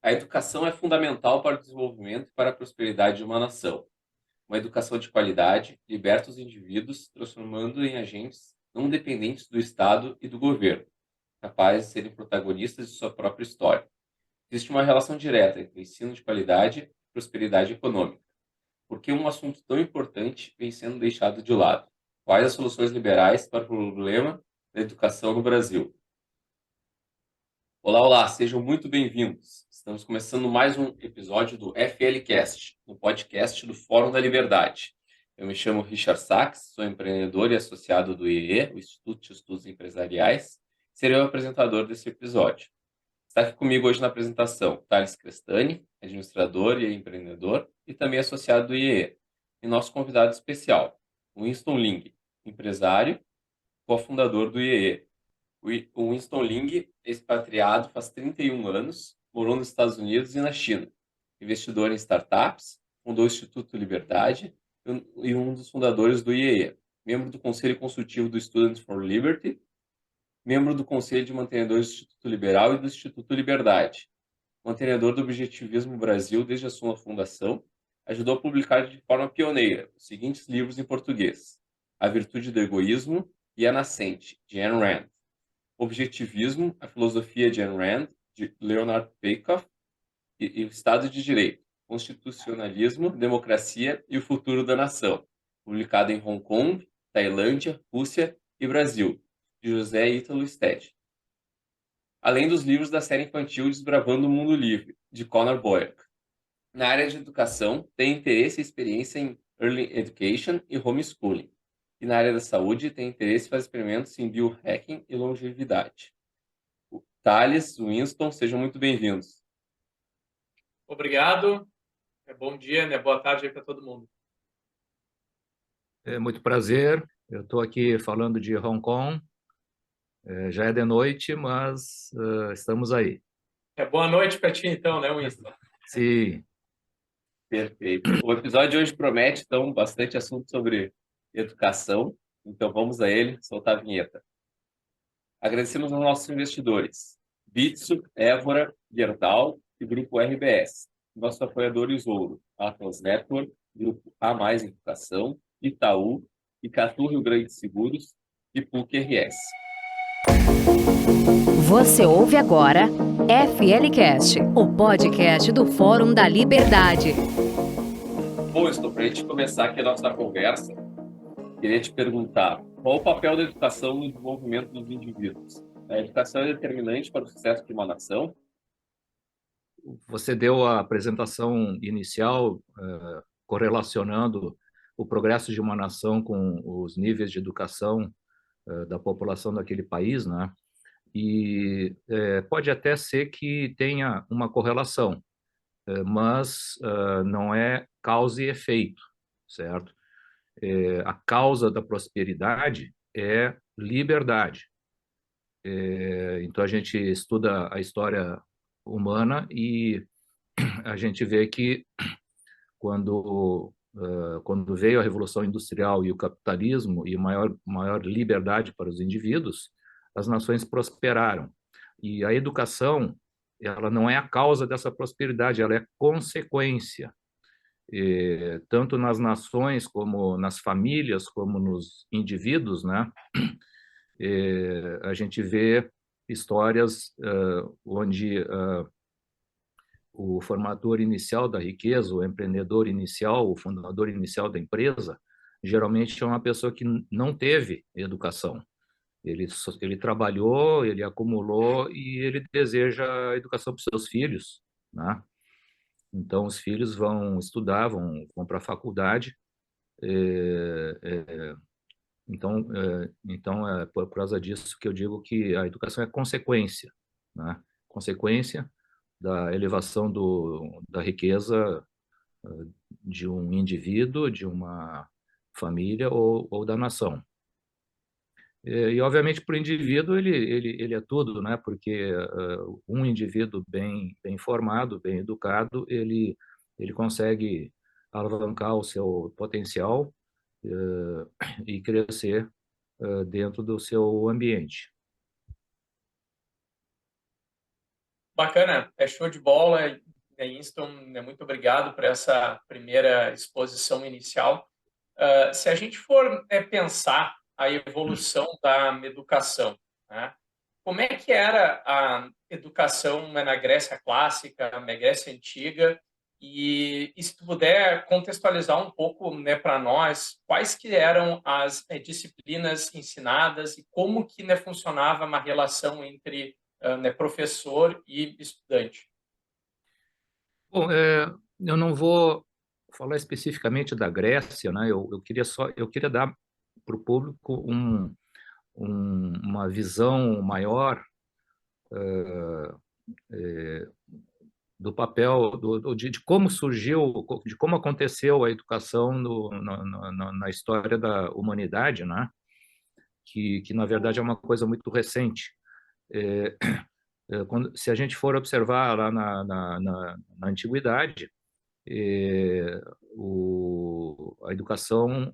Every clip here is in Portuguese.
A educação é fundamental para o desenvolvimento e para a prosperidade de uma nação. Uma educação de qualidade liberta os indivíduos, transformando em agentes não dependentes do Estado e do governo, capazes de serem protagonistas de sua própria história. Existe uma relação direta entre ensino de qualidade e prosperidade econômica. Por que um assunto tão importante vem sendo deixado de lado? Quais as soluções liberais para o problema da educação no Brasil? Olá, olá, sejam muito bem-vindos. Estamos começando mais um episódio do FLcast, o podcast do Fórum da Liberdade. Eu me chamo Richard Sachs, sou empreendedor e associado do IEE, o Instituto de Estudos Empresariais. Serei o apresentador desse episódio. Está aqui comigo hoje na apresentação Thales Crestani, administrador e empreendedor, e também associado do IEE. E nosso convidado especial, Winston Ling, empresário, cofundador do IEE. O Winston Ling, expatriado faz 31 anos, morou nos Estados Unidos e na China. Investidor em startups, fundou o Instituto Liberdade e um dos fundadores do IEE. Membro do Conselho Consultivo do Students for Liberty, membro do Conselho de Mantenedores do Instituto Liberal e do Instituto Liberdade. Mantenedor do Objetivismo Brasil desde a sua fundação, ajudou a publicar de forma pioneira os seguintes livros em português: A Virtude do Egoísmo e A Nascente, de Ayn Rand. Objetivismo, a filosofia de Ayn Rand, de Leonard Peikoff, e o Estado de Direito, Constitucionalismo, Democracia e o Futuro da Nação, publicado em Hong Kong, Tailândia, Rússia e Brasil, de José Ítalo Stede. Além dos livros da série infantil Desbravando o Mundo Livre, de Conor Boyack. Na área de educação, tem interesse e experiência em Early Education e Homeschooling. E na área da saúde, tem interesse e faz experimentos em biohacking e longevidade. Thales, Winston, sejam muito bem-vindos. Obrigado. Bom dia, né? Boa tarde aí para todo mundo. É muito prazer. Eu estou aqui falando de Hong Kong. Já é de noite, mas estamos aí. Boa noite para ti, então, né, Winston? Sim. Perfeito. O episódio de hoje promete, então, bastante assunto sobre educação. Então, vamos a ele, soltar a vinheta. Agradecemos aos nossos investidores, Bitso, Évora, Gerdau e Grupo RBS. Nossos apoiadores Ouro, Atlas Network, Grupo A Mais Educação, Itaú, Icatu Rio Grande Seguros e PUC-RS. Você ouve agora FLcast, o podcast do Fórum da Liberdade. Bom, estou para a gente começar aqui a nossa conversa. Queria te perguntar, qual o papel da educação no desenvolvimento dos indivíduos? A educação é determinante para o sucesso de uma nação? Você deu a apresentação inicial correlacionando o progresso de uma nação com os níveis de educação da população daquele país, né? E pode até ser que tenha uma correlação, mas não é causa e efeito, certo? A causa da prosperidade é liberdade. Então, a gente estuda a história humana e a gente vê que quando veio a Revolução Industrial e o capitalismo e maior liberdade para os indivíduos, as nações prosperaram. E a educação, ela não é a causa dessa prosperidade, ela é consequência. Tanto nas nações, como nas famílias, como nos indivíduos, né? A gente vê histórias onde o formador inicial da riqueza, o empreendedor inicial, o fundador inicial da empresa, geralmente é uma pessoa que não teve educação. Ele trabalhou, ele acumulou e ele deseja a educação para os seus filhos, né? Então, os filhos vão estudar, vão para a faculdade. Então, é por causa disso que eu digo que a educação é consequência, né? Consequência da elevação da riqueza de um indivíduo, de uma família ou da nação. E obviamente, para o indivíduo, ele é tudo, né? Porque um indivíduo bem formado, bem educado, ele consegue alavancar o seu potencial e crescer dentro do seu ambiente. Bacana, é show de bola. Winston, muito obrigado por essa primeira exposição inicial. Se a gente for pensar a evolução da educação, né? Como é que era a educação na Grécia clássica, na Grécia antiga? E se tu puder contextualizar um pouco, né, para nós, quais que eram as disciplinas ensinadas e como que, né, funcionava uma relação entre né, professor e estudante? Bom, eu não vou falar especificamente da Grécia, né? Eu queria dar para o público uma visão maior do papel de como surgiu, de como aconteceu a educação na história da humanidade, né? Que na verdade é uma coisa muito recente. É, se a gente for observar lá na antiguidade, a educação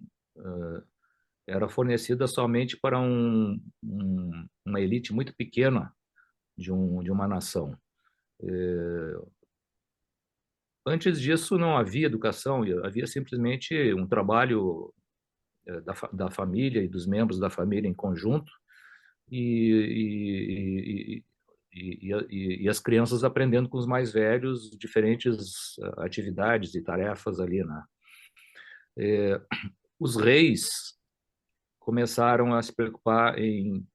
era fornecida somente para uma elite muito pequena de uma nação. Antes disso, não havia educação, havia simplesmente um trabalho da família e dos membros da família em conjunto, e, e as crianças aprendendo com os mais velhos diferentes atividades e tarefas ali, né? Os reis começaram a se preocupar em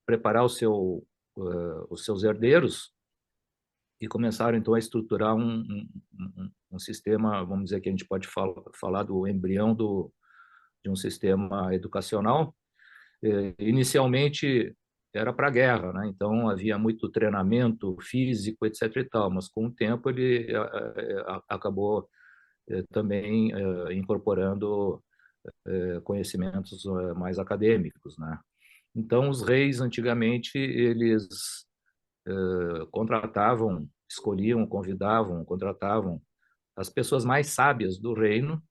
preparar os seus herdeiros e começaram então a estruturar um sistema, vamos dizer que a gente pode falar do embrião de um sistema educacional. Inicialmente era para a guerra, né? Então havia muito treinamento físico, etc. e tal, mas com o tempo ele acabou também incorporando conhecimentos mais acadêmicos, né? Então os reis antigamente eles escolhiam, convidavam, contratavam as pessoas mais sábias do reino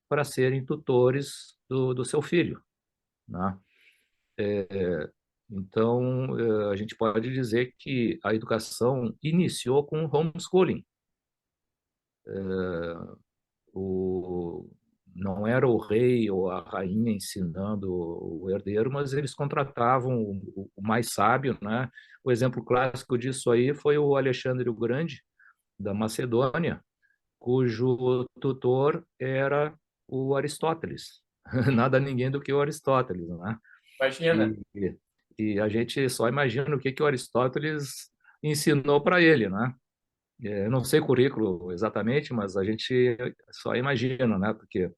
para serem tutores do seu filho, né? Então, a gente pode dizer que a educação iniciou com o homeschooling. O, não era o rei ou a rainha ensinando o herdeiro, mas eles contratavam o mais sábio, né? O exemplo clássico disso aí foi o Alexandre o Grande, da Macedônia, cujo tutor era o Aristóteles. Nada ninguém do que o Aristóteles, né? Imagina. E, e a gente só imagina o que o Aristóteles ensinou para ele, né? Eu não sei o currículo exatamente, mas a gente só imagina, né? Porque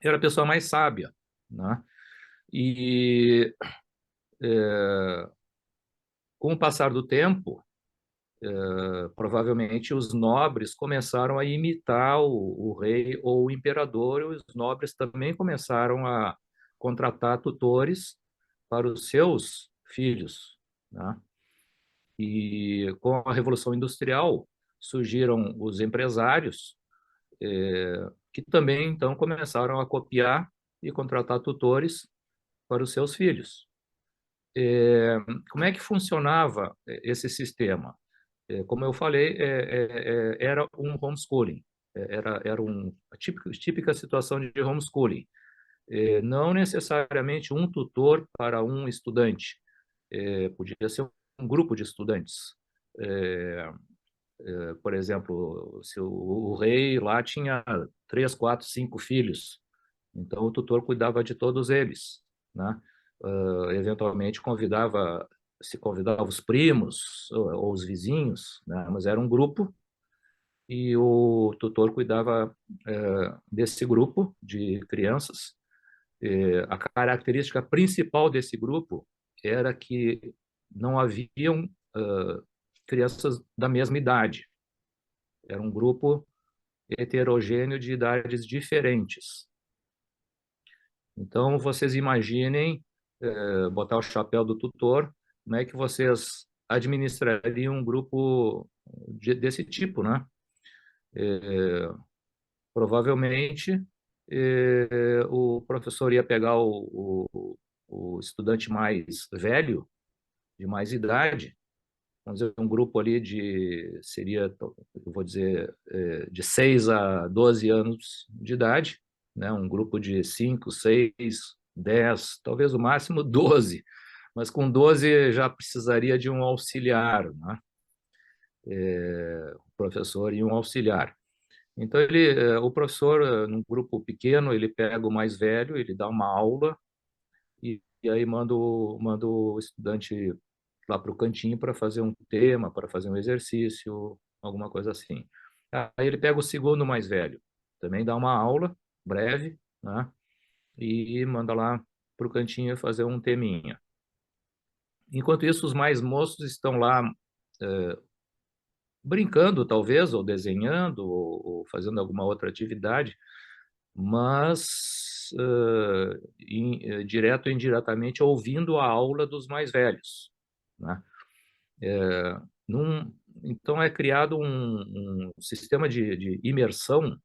era a pessoa mais sábia, né? E com o passar do tempo, provavelmente os nobres começaram a imitar o rei ou o imperador, e os nobres também começaram a contratar tutores para os seus filhos, né? E com a Revolução Industrial surgiram os empresários, que também então começaram a copiar e contratar tutores para os seus filhos. Como é que funcionava esse sistema? Como eu falei, era um homeschooling, era a típica situação de homeschooling. Não necessariamente um tutor para um estudante, podia ser um grupo de estudantes. Por exemplo, se o rei lá tinha 3, 4, 5 filhos, então o tutor cuidava de todos eles, né? Eventualmente se convidava os primos ou os vizinhos, né? Mas era um grupo e o tutor cuidava desse grupo de crianças. A característica principal desse grupo era que não haviam crianças da mesma idade. Era um grupo heterogêneo de idades diferentes. Então, vocês imaginem botar o chapéu do tutor, como é que vocês administrariam um grupo desse tipo, né? Provavelmente, o professor ia pegar o estudante mais velho, de mais idade, vamos dizer, um grupo ali seria, eu vou dizer, de 6 a 12 anos de idade, né? Um grupo de 5, 6, 10, talvez o máximo 12, mas com 12 já precisaria de um auxiliar, né? O professor e um auxiliar. Então, o professor, num grupo pequeno, ele pega o mais velho, ele dá uma aula e aí manda o estudante lá para o cantinho para fazer um tema, para fazer um exercício, alguma coisa assim. Aí ele pega o segundo mais velho, também dá uma aula breve, né? E manda lá para o cantinho fazer um teminha. Enquanto isso, os mais moços estão lá brincando, talvez, ou desenhando, ou fazendo alguma outra atividade, mas direto ou indiretamente ouvindo a aula dos mais velhos, né? Num, então é criado um sistema de imersão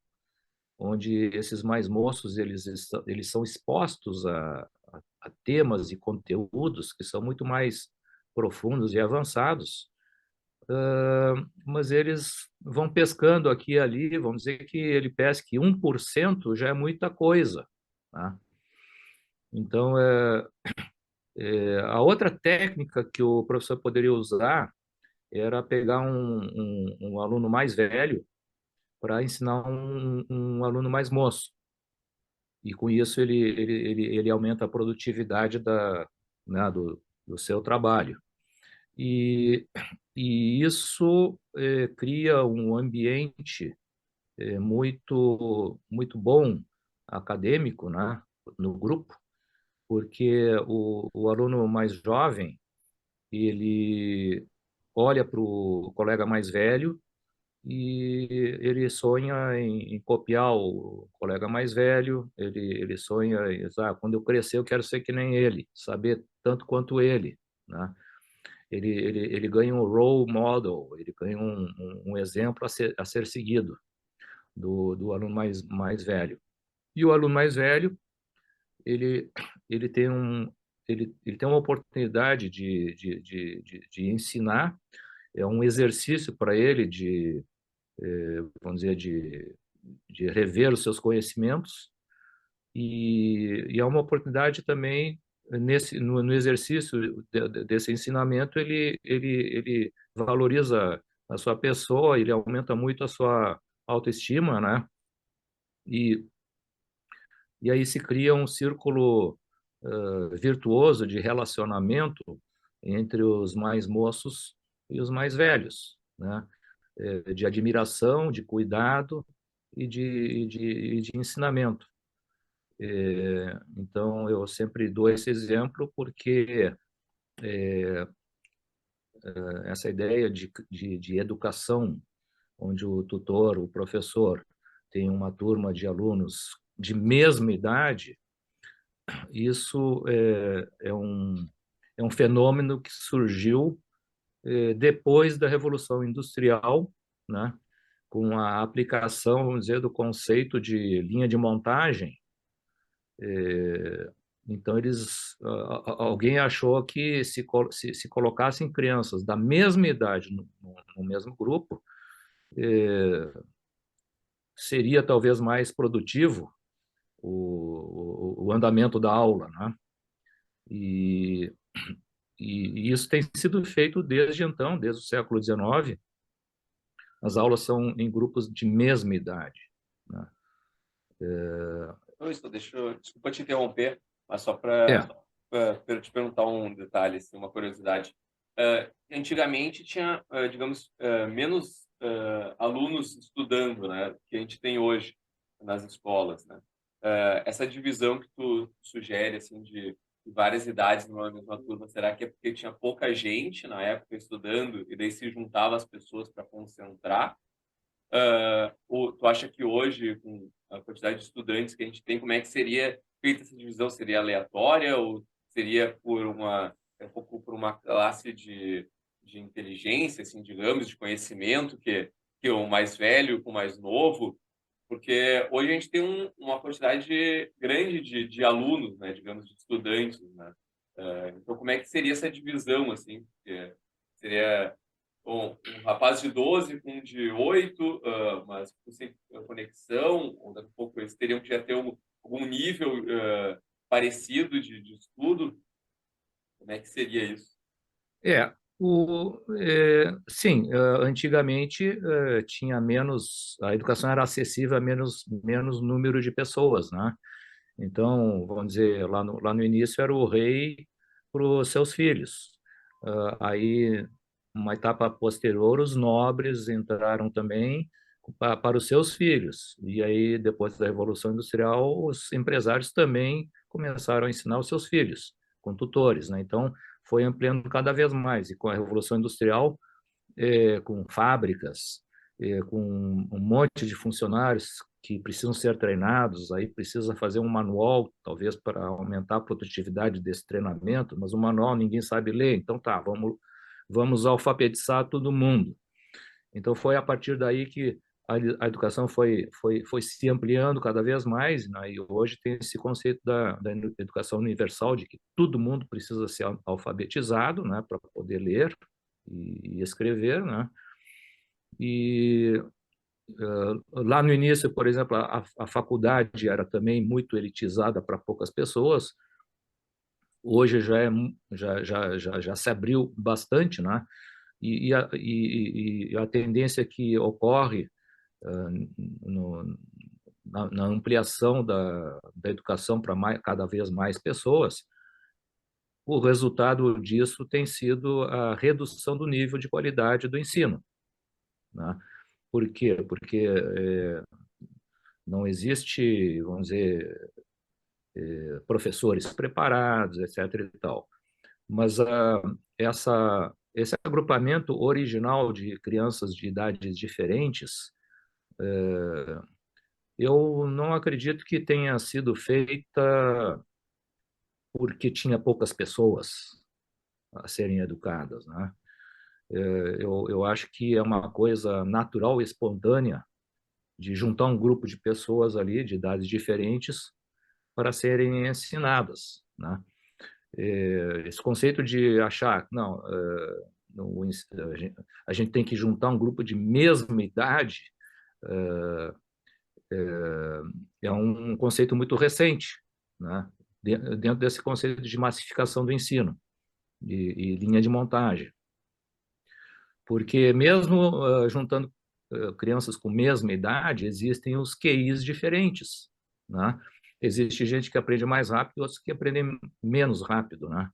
onde esses mais moços eles são expostos a temas e conteúdos que são muito mais profundos e avançados, mas eles vão pescando aqui e ali, vamos dizer que ele pesque 1% já é muita coisa, tá? Então, a outra técnica que o professor poderia usar era pegar um aluno mais velho para ensinar um aluno mais moço. E com isso ele aumenta a produtividade né, do seu trabalho. E, e isso cria um ambiente muito bom acadêmico, né, no grupo, porque o aluno mais jovem ele olha para o colega mais velho e ele sonha em copiar o colega mais velho, ele sonha, quando eu crescer eu quero ser que nem ele, saber tanto quanto ele, né? Ele ganha um role model, ele ganha um exemplo a ser seguido do aluno mais velho. E o aluno mais velho, ele, ele tem um, ele tem uma oportunidade de ensinar, é um exercício para ele vamos dizer, de rever os seus conhecimentos e é uma oportunidade também no exercício desse ensinamento ele valoriza a sua pessoa, ele aumenta muito a sua autoestima, né? E, e aí se cria um círculo virtuoso de relacionamento entre os mais moços e os mais velhos, né? De admiração, de cuidado e de ensinamento. Então, eu sempre dou esse exemplo porque essa ideia de educação, onde o tutor, o professor, tem uma turma de alunos de mesma idade, isso é um fenômeno que surgiu depois da Revolução Industrial, né? Com a aplicação, vamos dizer, do conceito de linha de montagem. Então, alguém achou que se colocassem crianças da mesma idade no mesmo grupo, seria talvez mais produtivo o andamento da aula, né? E, e isso tem sido feito desde então, desde o século XIX. As aulas são em grupos de mesma idade, né? Desculpa te interromper, mas só É, para te perguntar um detalhe, assim, uma curiosidade. Antigamente tinha, digamos, menos alunos estudando, né, que a gente tem hoje nas escolas, né? Essa divisão que tu sugere, assim, de várias idades numa mesma turma, será que é porque tinha pouca gente na época estudando e daí se juntava as pessoas para concentrar? Tu acha que hoje, com a quantidade de estudantes que a gente tem, como é que seria feita essa divisão? Seria aleatória ou seria por uma classe de inteligência, assim, digamos, de conhecimento, que é o mais velho com o mais novo? Porque hoje a gente tem uma quantidade grande de alunos, né, digamos, de estudantes, né? Então, como é que seria essa divisão, assim? Porque seria um rapaz de 12 com um de 8, mas sem conexão, ou daqui a pouco eles teriam que já ter algum nível parecido de estudo? Como é que seria isso? Sim, antigamente tinha menos, a educação era acessível a menos número de pessoas, né? Então, vamos dizer, lá no início era o rei para os seus filhos. Aí, uma etapa posterior, os nobres entraram também para os seus filhos. E aí, depois da Revolução Industrial, os empresários também começaram a ensinar os seus filhos, com tutores, né? Então, foi ampliando cada vez mais. E com a Revolução Industrial, com fábricas, com um monte de funcionários que precisam ser treinados, aí precisa fazer um manual, talvez para aumentar a produtividade desse treinamento, mas o manual ninguém sabe ler, então tá, vamos alfabetizar todo mundo. Então foi a partir daí que a educação foi se ampliando cada vez mais, né? E hoje tem esse conceito da educação universal, de que todo mundo precisa ser alfabetizado, né, para poder ler e escrever, né? E lá no início, por exemplo, a faculdade era também muito elitizada para poucas pessoas. Hoje já se abriu bastante, né? E a tendência que ocorre na ampliação da educação para cada vez mais pessoas, o resultado disso tem sido a redução do nível de qualidade do ensino, né? Por quê? Porque não existe, vamos dizer, professores preparados, etc. e tal. Mas esse agrupamento original de crianças de idades diferentes, eu não acredito que tenha sido feita porque tinha poucas pessoas a serem educadas, né? Eu acho que é uma coisa natural e espontânea de juntar um grupo de pessoas ali de idades diferentes para serem ensinadas, né? Esse conceito de achar, não, a gente tem que juntar um grupo de mesma idade, é um conceito muito recente, né? Dentro desse conceito de massificação do ensino e linha de montagem. Porque mesmo juntando crianças com mesma idade, existem os QIs diferentes, né? Existe gente que aprende mais rápido e outros que aprendem menos rápido, né?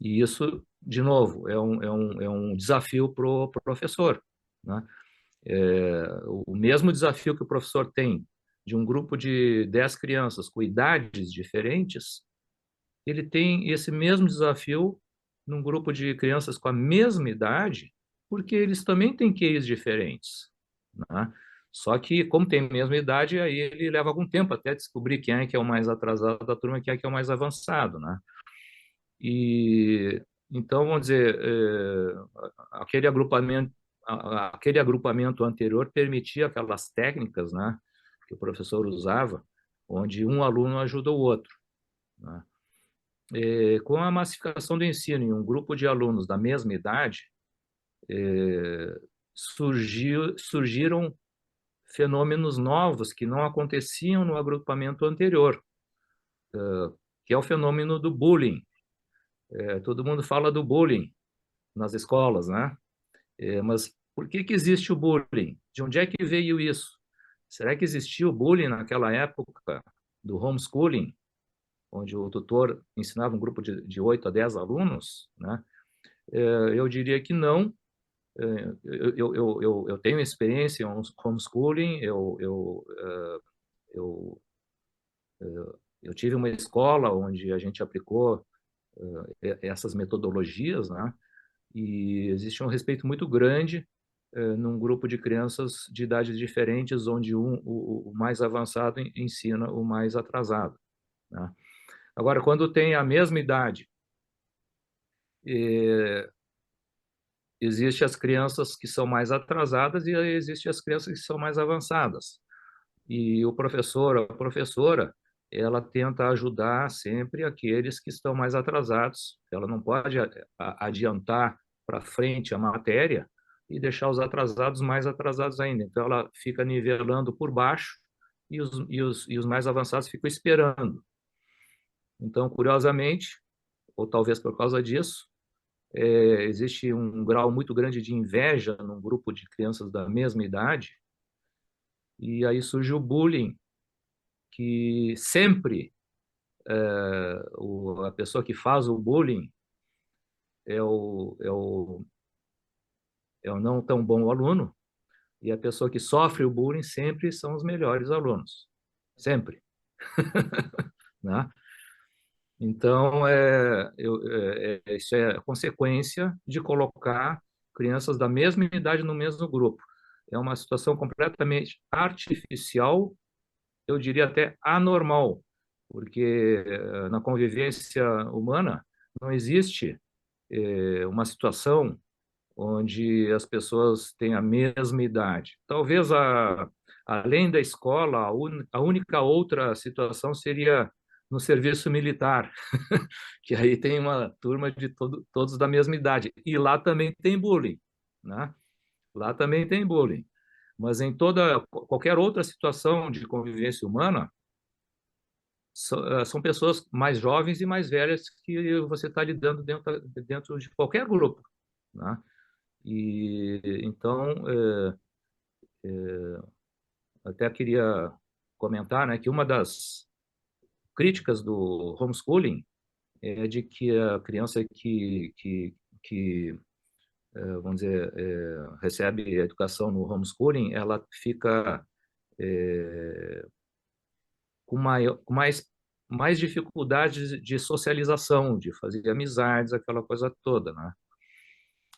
E isso, de novo, é um desafio para o professor, né? O mesmo desafio que o professor tem de um grupo de 10 crianças com idades diferentes, ele tem esse mesmo desafio num grupo de crianças com a mesma idade, porque eles também têm QIs diferentes, né? Só que, como tem a mesma idade, aí ele leva algum tempo até descobrir quem é que é o mais atrasado da turma e quem é que é o mais avançado, né? E então, vamos dizer, aquele agrupamento anterior permitia aquelas técnicas, né, que o professor usava, onde um aluno ajuda o outro, né? Com a massificação do ensino em um grupo de alunos da mesma idade, surgiram fenômenos novos que não aconteciam no agrupamento anterior, que é o fenômeno do bullying. Todo mundo fala do bullying nas escolas, né? Mas por que existe o bullying? De onde é que veio isso? Será que existiu bullying naquela época do homeschooling, onde o tutor ensinava um grupo de 8 a 10 alunos, né? Eu diria que não. Eu tenho experiência em homeschooling, eu, eu tive uma escola onde a gente aplicou essas metodologias, né? E existe um respeito muito grande num grupo de crianças de idades diferentes, onde o mais avançado ensina o mais atrasado, né? Agora, quando tem a mesma idade, existem as crianças que são mais atrasadas e existem as crianças que são mais avançadas. E o professor, a professora, ela tenta ajudar sempre aqueles que estão mais atrasados. Ela não pode adiantar para frente a matéria e deixar os atrasados mais atrasados ainda. Então, ela fica nivelando por baixo e os mais avançados ficam esperando. Então, curiosamente, ou talvez por causa disso, existe um grau muito grande de inveja num grupo de crianças da mesma idade, e aí surge o bullying, que sempre a pessoa que faz o bullying é o não tão bom aluno, e a pessoa que sofre o bullying sempre são os melhores alunos. Sempre. Né? Então, isso é consequência de colocar crianças da mesma idade no mesmo grupo. É uma situação completamente artificial, eu diria até anormal, porque na convivência humana não existe uma situação onde as pessoas têm a mesma idade. Talvez, além da escola, a única outra situação seria no serviço militar, que aí tem uma turma de todos da mesma idade. E lá também tem bullying, né? Lá também tem bullying. Mas em qualquer outra situação de convivência humana, são pessoas mais jovens e mais velhas que você está lidando dentro de qualquer grupo, né? E então, até queria comentar, né, que uma das críticas do homeschooling é de que a criança que vamos dizer, recebe educação no homeschooling, ela fica com mais dificuldades de socialização, de fazer amizades, aquela coisa toda, né?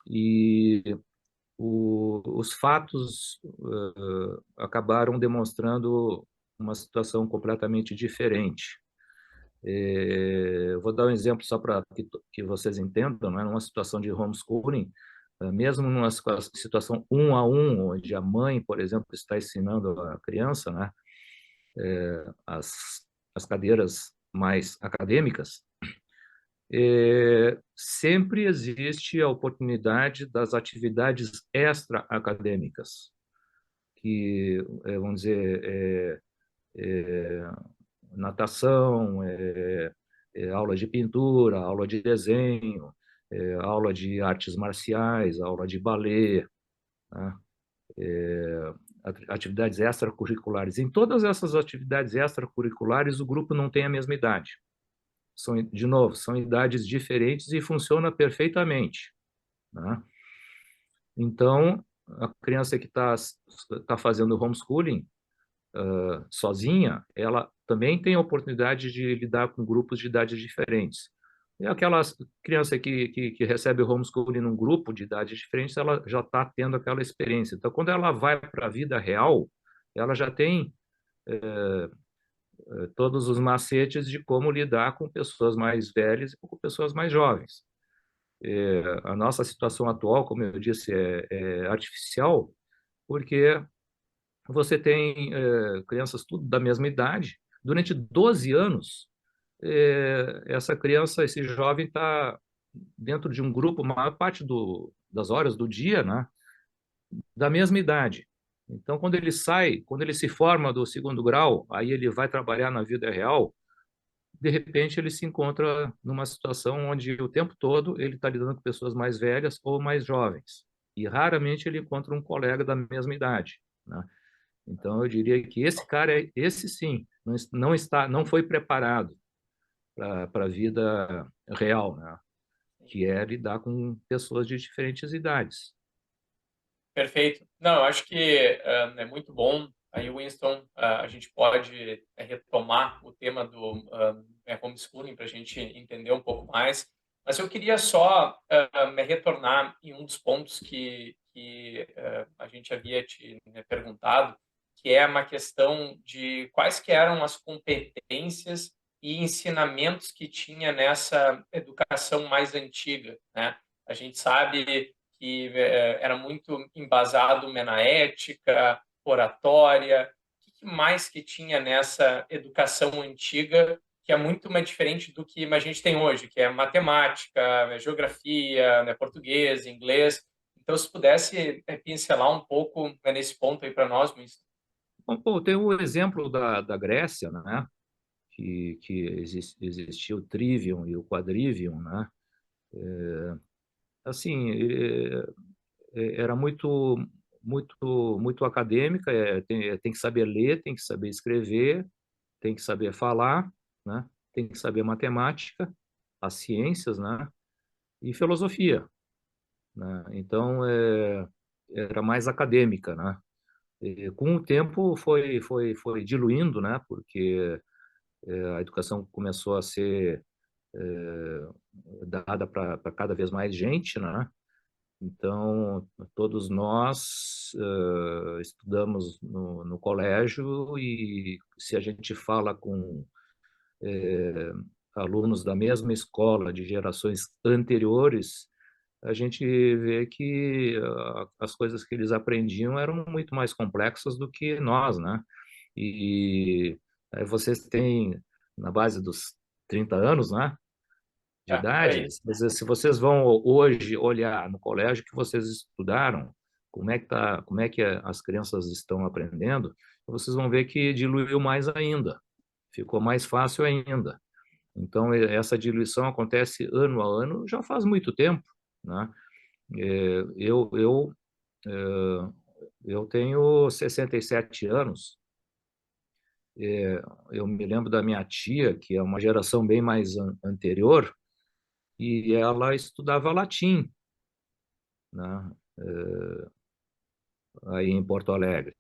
E os fatos acabaram demonstrando uma situação completamente diferente. Eu vou dar um exemplo só para que vocês entendam, né? Numa situação de homeschooling, mesmo numa situação 1-a-1, onde a mãe, por exemplo, está ensinando a criança, né, as cadeiras mais acadêmicas, sempre existe a oportunidade das atividades extra-acadêmicas, que, vamos dizer, natação, aula de pintura, aula de desenho, aula de artes marciais, aula de balé, né? Atividades extracurriculares. Em todas essas atividades extracurriculares, o grupo não tem a mesma idade. De novo, são idades diferentes e funciona perfeitamente, né? Então, a criança que está fazendo homeschooling sozinha, ela também tem a oportunidade de lidar com grupos de idades diferentes. E aquela criança que recebe o homeschooling num grupo de idades diferentes, ela já está tendo aquela experiência. Então, quando ela vai para a vida real, ela já tem todos os macetes de como lidar com pessoas mais velhas e com pessoas mais jovens. A nossa situação atual, como eu disse, é artificial, porque você tem crianças tudo da mesma idade. Durante 12 anos, essa criança, esse jovem está dentro de um grupo, a maior parte das horas do dia, né, da mesma idade. Então, quando ele sai, quando ele se forma do segundo grau, aí ele vai trabalhar na vida real, de repente ele se encontra numa situação onde o tempo todo ele está lidando com pessoas mais velhas ou mais jovens. E raramente ele encontra um colega da mesma idade, né? Então, eu diria que esse cara, esse sim, não foi preparado para a vida real, né? Que é lidar com pessoas de diferentes idades. Perfeito. Não, eu acho que é muito bom. Aí, Winston, a gente pode retomar o tema do homeschooling para a gente entender um pouco mais. Mas eu queria só me retornar em um dos pontos que a gente havia te perguntado, que é uma questão de quais que eram as competências e ensinamentos que tinha nessa educação mais antiga, né? A gente sabe que era muito embasado na ética, oratória. O que mais que tinha nessa educação antiga que é muito mais diferente do que a gente tem hoje, que é matemática, geografia, né, português, inglês. Então, se pudesse pincelar um pouco nesse ponto aí para nós, Winston. Bom, tem o exemplo da Grécia, né? Que existia o trivium e o quadrivium, né? Assim, era muito acadêmica, tem que saber ler, tem que saber escrever, tem que saber falar, né? Tem que saber matemática, as ciências, né? E filosofia, né? Então, era mais acadêmica, né? E, com o tempo foi diluindo, né? Porque a educação começou a ser dada para cada vez mais gente, né? Então, todos nós estudamos no colégio e se a gente fala com alunos da mesma escola de gerações anteriores, a gente vê que as coisas que eles aprendiam eram muito mais complexas do que nós, né? E aí vocês têm, na base dos 30 anos, né? De Por idade, aí. se vocês vão hoje olhar no colégio que vocês estudaram, como é que as crianças estão aprendendo, vocês vão ver que diluiu mais ainda, ficou mais fácil ainda. Então, essa diluição acontece ano a ano, já faz muito tempo, né? É, eu tenho 67 anos, eu me lembro da minha tia, que é uma geração bem mais anterior, e ela estudava latim, né? Aí em Porto Alegre.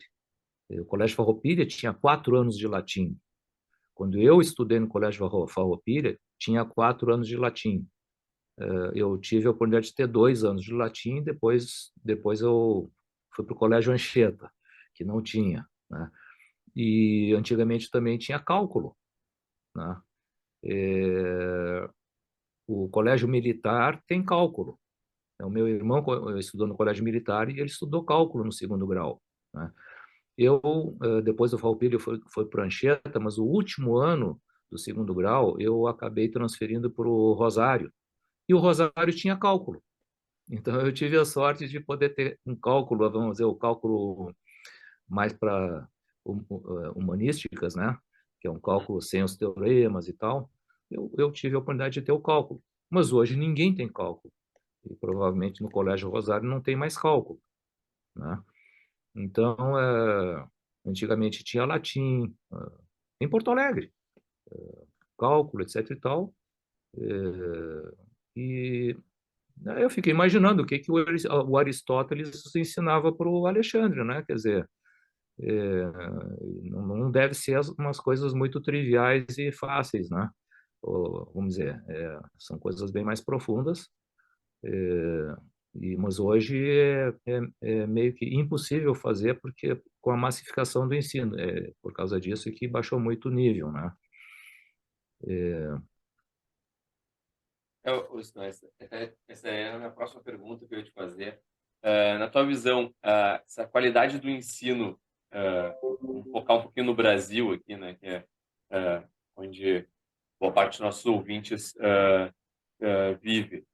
O Colégio Farroupilha tinha 4 anos de latim. Quando eu estudei no Colégio Farroupilha, tinha 4 anos de latim. Eu tive a oportunidade de ter 2 anos de latim, depois eu fui para o Colégio Anchieta, que não tinha, né? E antigamente também tinha cálculo, né? O Colégio Militar tem cálculo. O meu irmão estudou no Colégio Militar e ele estudou cálculo no segundo grau, né? Eu, depois do Farroupilha, foi para Anchieta, mas o último ano do segundo grau eu acabei transferindo para o Rosário. E o Rosário tinha cálculo. Então eu tive a sorte de poder ter um cálculo, vamos dizer, o cálculo mais para humanísticas, né? Que é um cálculo sem os teoremas e tal. Eu tive a oportunidade de ter o cálculo. Mas hoje ninguém tem cálculo. E provavelmente no Colégio Rosário não tem mais cálculo, né? Então, antigamente tinha latim, em Porto Alegre, cálculo, etc e tal. E eu fiquei imaginando o que o Aristóteles ensinava para o Alexandre, né? Quer dizer, não deve ser umas coisas muito triviais e fáceis, né? Ou, vamos dizer, são coisas bem mais profundas. Mas hoje é meio que impossível fazer porque com a massificação do ensino, por causa disso que baixou muito o nível, né? Essa é a minha próxima pergunta que eu ia te fazer. Na tua visão, essa qualidade do ensino, vamos focar um pouquinho no Brasil aqui, né, que é onde boa parte dos nossos ouvintes vive.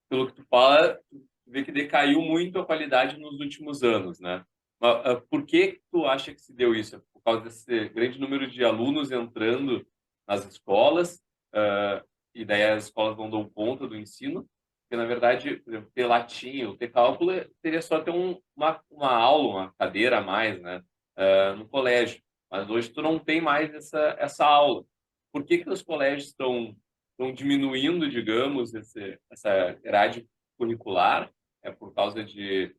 Pelo que tu fala, tu vê que decaiu muito a qualidade nos últimos anos, né? Mas, por que tu acha que se deu isso? Por causa desse grande número de alunos entrando nas escolas, e daí as escolas não dão conta do ensino? Porque, na verdade, por exemplo, ter latim ou ter cálculo teria só ter uma aula, uma cadeira a mais, né? No colégio. Mas hoje tu não tem mais essa aula. Por que os colégios estão diminuindo, digamos, essa grade curricular? É por causa de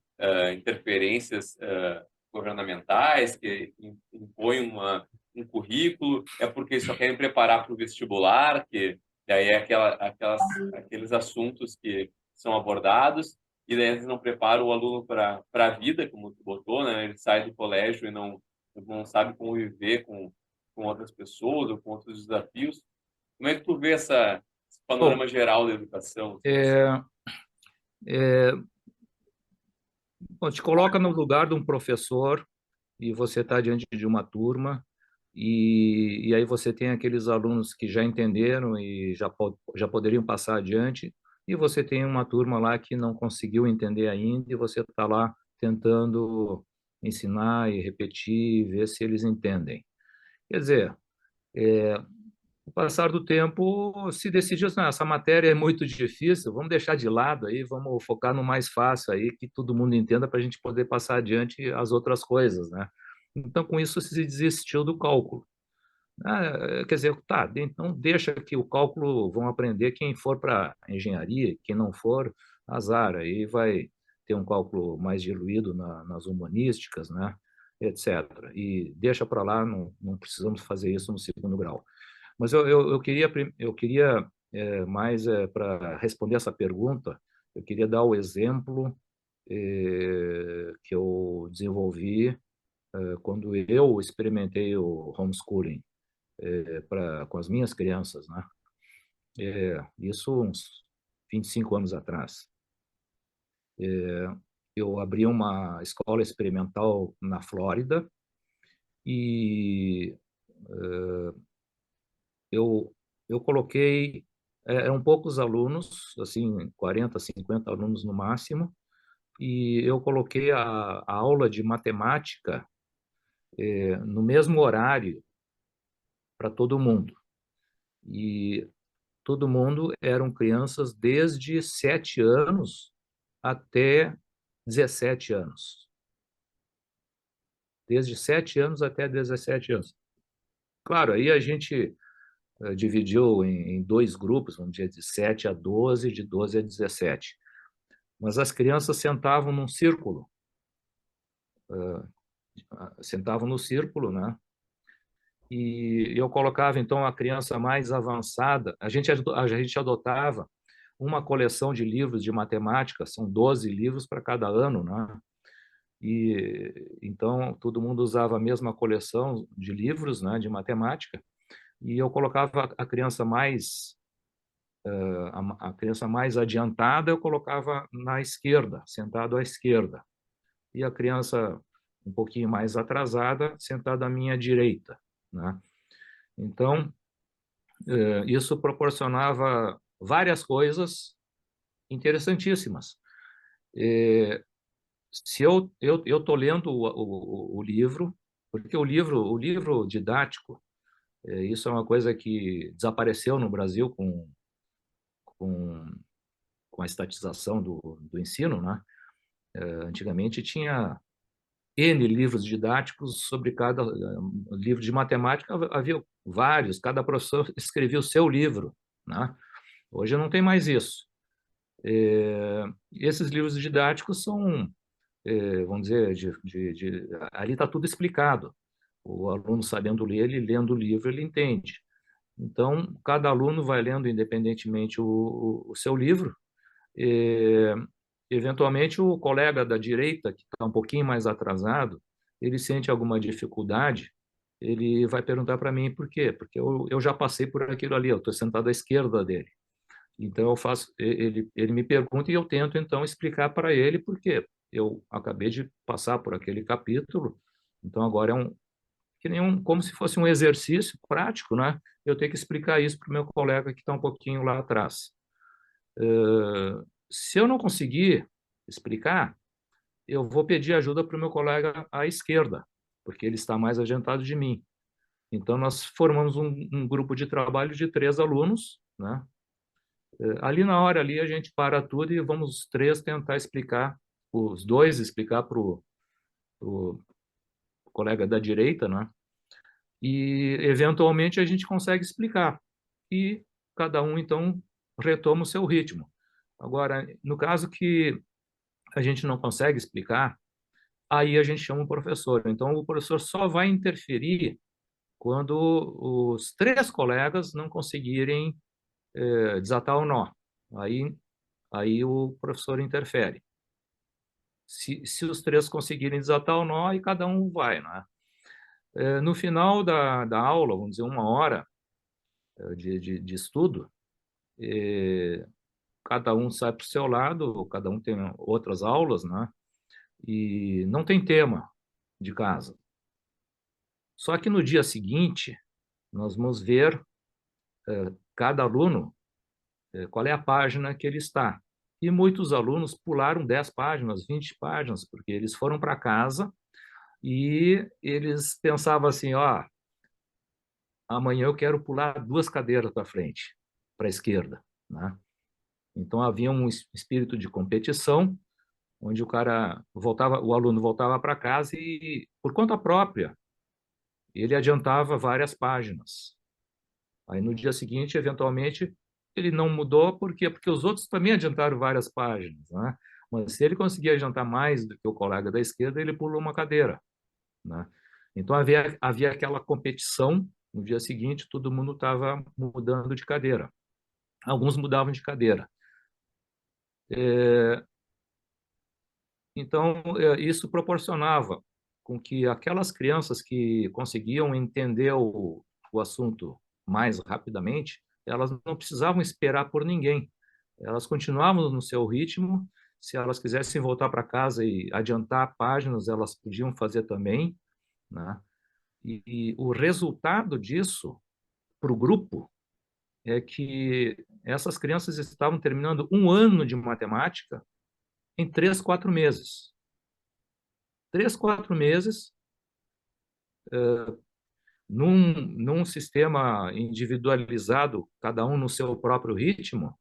interferências governamentais que impõem um currículo? É porque só querem preparar para o vestibular, que daí é aqueles assuntos que são abordados, e daí eles não preparam o aluno para a vida, como tu botou, né? Ele sai do colégio e não sabe como viver com outras pessoas ou com outros desafios. Como é que tu vê esse Bom, panorama geral da educação? é, é, bom, te coloca no lugar de um professor e você está diante de uma turma e aí você tem aqueles alunos que já entenderam e já poderiam passar adiante e você tem uma turma lá que não conseguiu entender ainda, e você está lá tentando ensinar e repetir, ver se eles entendem. Quer dizer, com o passar do tempo, se decidiu assim, essa matéria é muito difícil, vamos deixar de lado aí, vamos focar no mais fácil aí, que todo mundo entenda para a gente poder passar adiante as outras coisas, né? Então, com isso, se desistiu do cálculo. Quer dizer, tá, então deixa que o cálculo vão aprender quem for para engenharia, quem não for, azar, aí vai ter um cálculo mais diluído nas humanísticas, né, etc. E deixa para lá, não precisamos fazer isso no segundo grau. Mas eu queria mais para responder essa pergunta, eu queria dar o exemplo que eu desenvolvi quando eu experimentei o homeschooling com as minhas crianças, né? Isso uns 25 anos atrás. Eu abri uma escola experimental na Flórida e eu coloquei, eram poucos alunos, assim, 40, 50 alunos no máximo, e eu coloquei a aula de matemática no mesmo horário para todo mundo. E todo mundo eram crianças desde 7 anos até 17 anos. Desde 7 anos até 17 anos. Claro, aí a gente dividiu em dois grupos, vamos dizer, de 7 a 12, de 12 a 17. Mas as crianças sentavam no círculo, né? E eu colocava, então, a criança mais avançada. A gente adotava uma coleção de livros de matemática, são 12 livros para cada ano, né? E então todo mundo usava a mesma coleção de livros, né, de matemática, e eu colocava a criança mais adiantada, eu colocava na esquerda, sentado à esquerda, e a criança um pouquinho mais atrasada, sentada à minha direita, né? Então, isso proporcionava várias coisas interessantíssimas. Se eu estou lendo o livro, porque o livro didático, isso é uma coisa que desapareceu no Brasil com, com a estatização do ensino, né? Antigamente tinha N livros didáticos sobre cada livro de matemática, havia vários, cada professor escrevia o seu livro, né? Hoje não tem mais isso. Esses livros didáticos são, vamos dizer, ali está tudo explicado. O aluno sabendo ler, ele lendo o livro, ele entende. Então, cada aluno vai lendo independentemente o seu livro. E, eventualmente, o colega da direita, que está um pouquinho mais atrasado, ele sente alguma dificuldade, ele vai perguntar para mim por quê? Porque eu já passei por aquilo ali, eu estou sentado à esquerda dele. Então, ele me pergunta e eu tento, então, explicar para ele por quê. Eu acabei de passar por aquele capítulo, então agora como se fosse um exercício prático, né? Eu tenho que explicar isso para o meu colega que está um pouquinho lá atrás. Se eu não conseguir explicar, eu vou pedir ajuda para o meu colega à esquerda, porque ele está mais adiantado de mim. Então, nós formamos um grupo de trabalho de 3 alunos, né? Ali na hora, ali a gente para tudo e vamos os 3 tentar explicar, os 2 explicar para o colega da direita, né? E, eventualmente, a gente consegue explicar. E cada um, então, retoma o seu ritmo. Agora, no caso que a gente não consegue explicar, aí a gente chama o professor. Então, o professor só vai interferir quando os 3 colegas não conseguirem desatar o nó. Aí o professor interfere. Se os 3 conseguirem desatar o nó, aí cada um vai, né? No final da aula, vamos dizer, 1 hora de estudo, cada um sai para o seu lado, cada um tem outras aulas, né? E não tem tema de casa. Só que no dia seguinte, nós vamos ver cada aluno qual é a página que ele está. E muitos alunos pularam 10 páginas, 20 páginas, porque eles foram para casa e eles pensavam assim, ó, amanhã eu quero pular 2 cadeiras para frente, para a esquerda, né? Então havia um espírito de competição, onde o aluno voltava para casa e, por conta própria, ele adiantava várias páginas. Aí no dia seguinte, eventualmente, ele não mudou, por quê? Porque os outros também adiantaram várias páginas, né? Mas se ele conseguia adiantar mais do que o colega da esquerda, ele pulou uma cadeira, né? Então havia aquela competição. No dia seguinte, todo mundo estava mudando de cadeira. Alguns mudavam de cadeira. Então, isso proporcionava com que aquelas crianças que conseguiam entender o assunto mais rapidamente, elas não precisavam esperar por ninguém. Elas continuavam no seu ritmo. Se elas quisessem voltar para casa e adiantar páginas, elas podiam fazer também, né? E o resultado disso para o grupo é que essas crianças estavam terminando um ano de matemática em 3, 4 meses. 3, 4 meses, num sistema individualizado, cada um no seu próprio ritmo,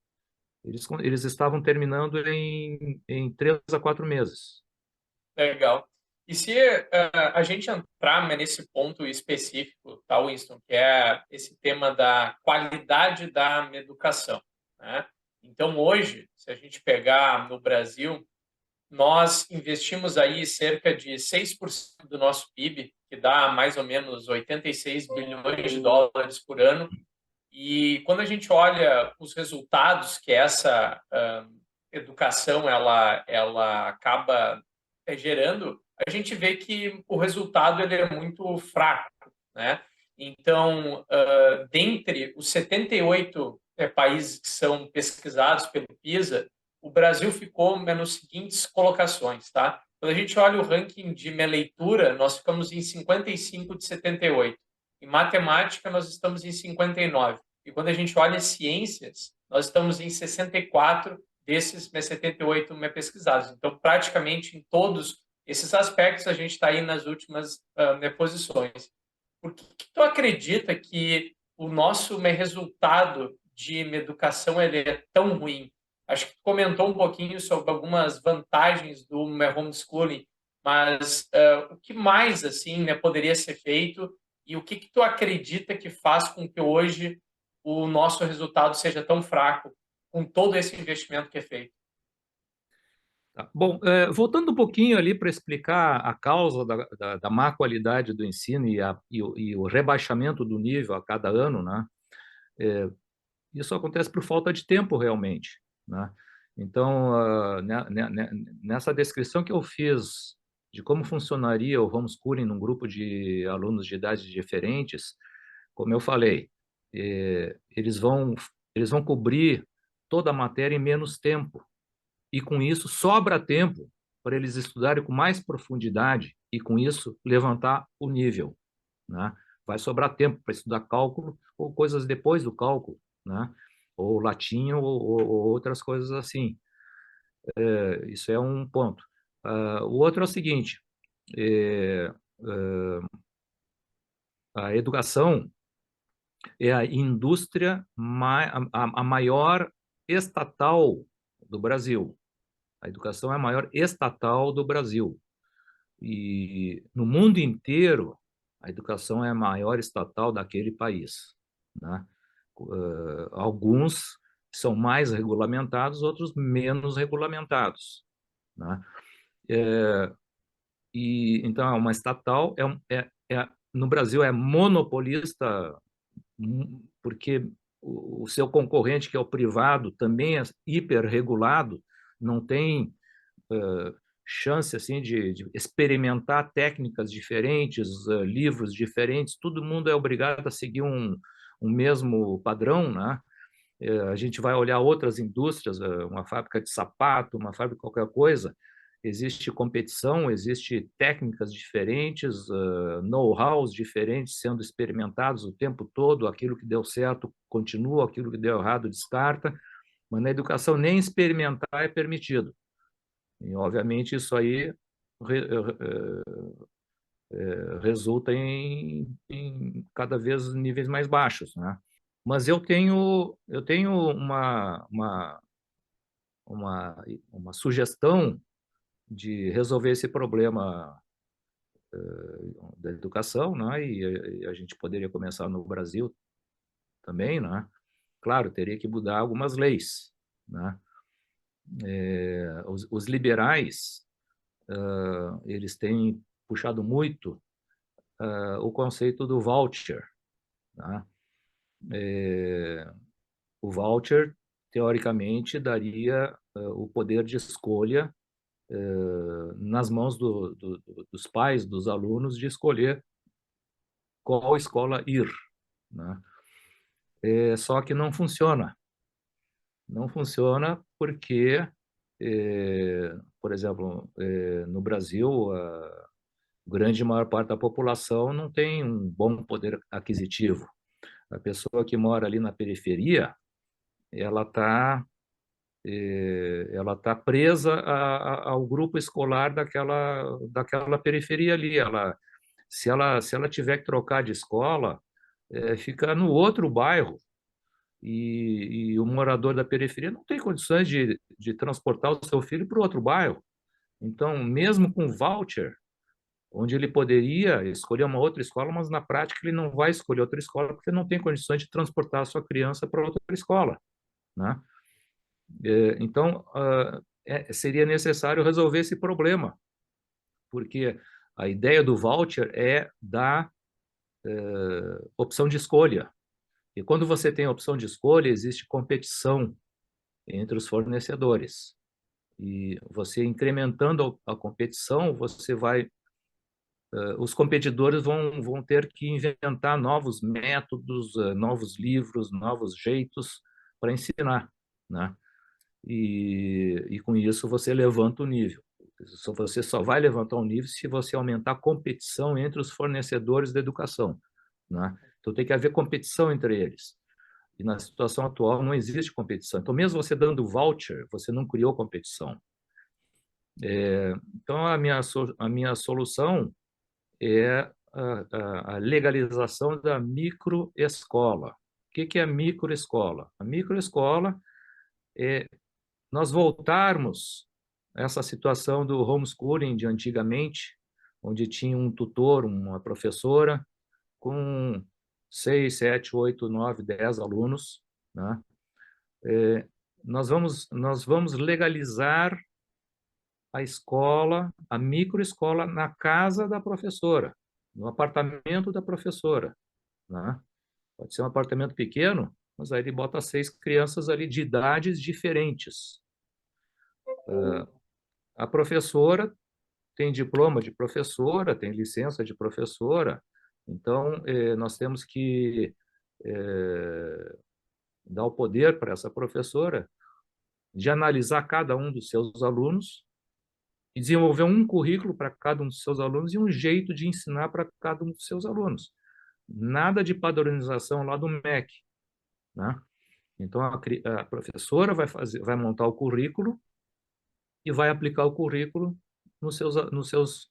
eles estavam terminando em 3 a 4 meses. Legal. E se a gente entrar nesse ponto específico, tá, Winston, que é esse tema da qualidade da educação, né? Então, hoje, se a gente pegar no Brasil, nós investimos aí cerca de 6% do nosso PIB, que dá mais ou menos 86 bilhões de dólares por ano. E quando a gente olha os resultados que essa educação ela acaba gerando, a gente vê que o resultado ele é muito fraco, né? Então, dentre os 78 países que são pesquisados pelo PISA, o Brasil ficou nas seguintes colocações, tá? Quando a gente olha o ranking de minha leitura, nós ficamos em 55 de 78. Em matemática, nós estamos em 59. E quando a gente olha ciências, nós estamos em 64 desses 78 pesquisados. Então, praticamente em todos esses aspectos, a gente está aí nas últimas posições. Por que tu acredita que o nosso resultado de educação ele é tão ruim? Acho que tu comentou um pouquinho sobre algumas vantagens do homeschooling, mas o que mais assim poderia ser feito e o que tu acredita que faz com que hoje o nosso resultado seja tão fraco com todo esse investimento que é feito? Tá. Bom, voltando um pouquinho ali para explicar a causa da má qualidade do ensino e o rebaixamento do nível a cada ano, né? Isso acontece por falta de tempo, realmente, né? Então, nessa descrição que eu fiz de como funcionaria o homeschooling num grupo de alunos de idades diferentes, como eu falei, eles vão cobrir toda a matéria em menos tempo, e com isso sobra tempo para eles estudarem com mais profundidade e com isso levantar o nível, né? Vai sobrar tempo para estudar cálculo ou coisas depois do cálculo, né? Ou latim ou outras coisas assim. Isso é um ponto. O outro é o seguinte: é, a educação é a indústria a maior estatal do Brasil. A educação é a maior estatal do Brasil. E no mundo inteiro, a educação é a maior estatal daquele país, né? Alguns são mais regulamentados, outros menos regulamentados, né? Então, é uma estatal, no Brasil é monopolista, porque o seu concorrente, que é o privado, também é hiperregulado, não tem chance assim de experimentar técnicas diferentes, livros diferentes. Todo mundo é obrigado a seguir um mesmo padrão, né? A gente vai olhar outras indústrias, uma fábrica de sapato, uma fábrica de qualquer coisa, existe competição, existe técnicas diferentes, know-hows diferentes sendo experimentados o tempo todo. Aquilo que deu certo continua, aquilo que deu errado descarta. Mas na educação nem experimentar é permitido. E, obviamente, isso aí resulta em cada vez níveis mais baixos, né? Mas eu tenho uma sugestão de resolver esse problema da educação, né? E a gente poderia começar no Brasil também, né? Claro, teria que mudar algumas leis, né? Os liberais, eles têm puxado muito o conceito do voucher, né? O voucher, teoricamente, daria o poder de escolha nas mãos dos pais, dos alunos, de escolher qual escola ir, né? Só que não funciona. Não funciona porque, por exemplo, no Brasil, a grande maior parte da população não tem um bom poder aquisitivo. A pessoa que mora ali na periferia, ela tá presa ao grupo escolar daquela periferia ali. Se ela tiver que trocar de escola, fica no outro bairro, e o morador da periferia não tem condições de transportar o seu filho para o outro bairro. Então, mesmo com voucher, onde ele poderia escolher uma outra escola, mas na prática ele não vai escolher outra escola porque não tem condições de transportar a sua criança para outra escola, né? Então, seria necessário resolver esse problema, porque a ideia do voucher é dar opção de escolha. E quando você tem opção de escolha, existe competição entre os fornecedores. E você incrementando a competição, os competidores vão ter que inventar novos métodos, novos livros, novos jeitos para ensinar, né? E com isso você levanta o nível. Você só vai levantar o nível se você aumentar a competição entre os fornecedores da educação, né? Então tem que haver competição entre eles. E na situação atual não existe competição. Então, mesmo você dando voucher, você não criou competição. Então, a minha solução é a legalização da microescola. O que é a microescola? A microescola é nós voltarmos a essa situação do homeschooling de antigamente, onde tinha um tutor, uma professora, com 6, 7, 8, 9, 10 alunos, né? Nós vamos legalizar a escola, a microescola, na casa da professora, no apartamento da professora, né? Pode ser um apartamento pequeno, mas aí ele bota 6 crianças ali de idades diferentes. A professora tem diploma de professora, tem licença de professora, então nós temos que dar o poder para essa professora de analisar cada um dos seus alunos e desenvolver um currículo para cada um dos seus alunos e um jeito de ensinar para cada um dos seus alunos. Nada de padronização lá do MEC, né? Então, a professora vai montar o currículo e vai aplicar o currículo nos seus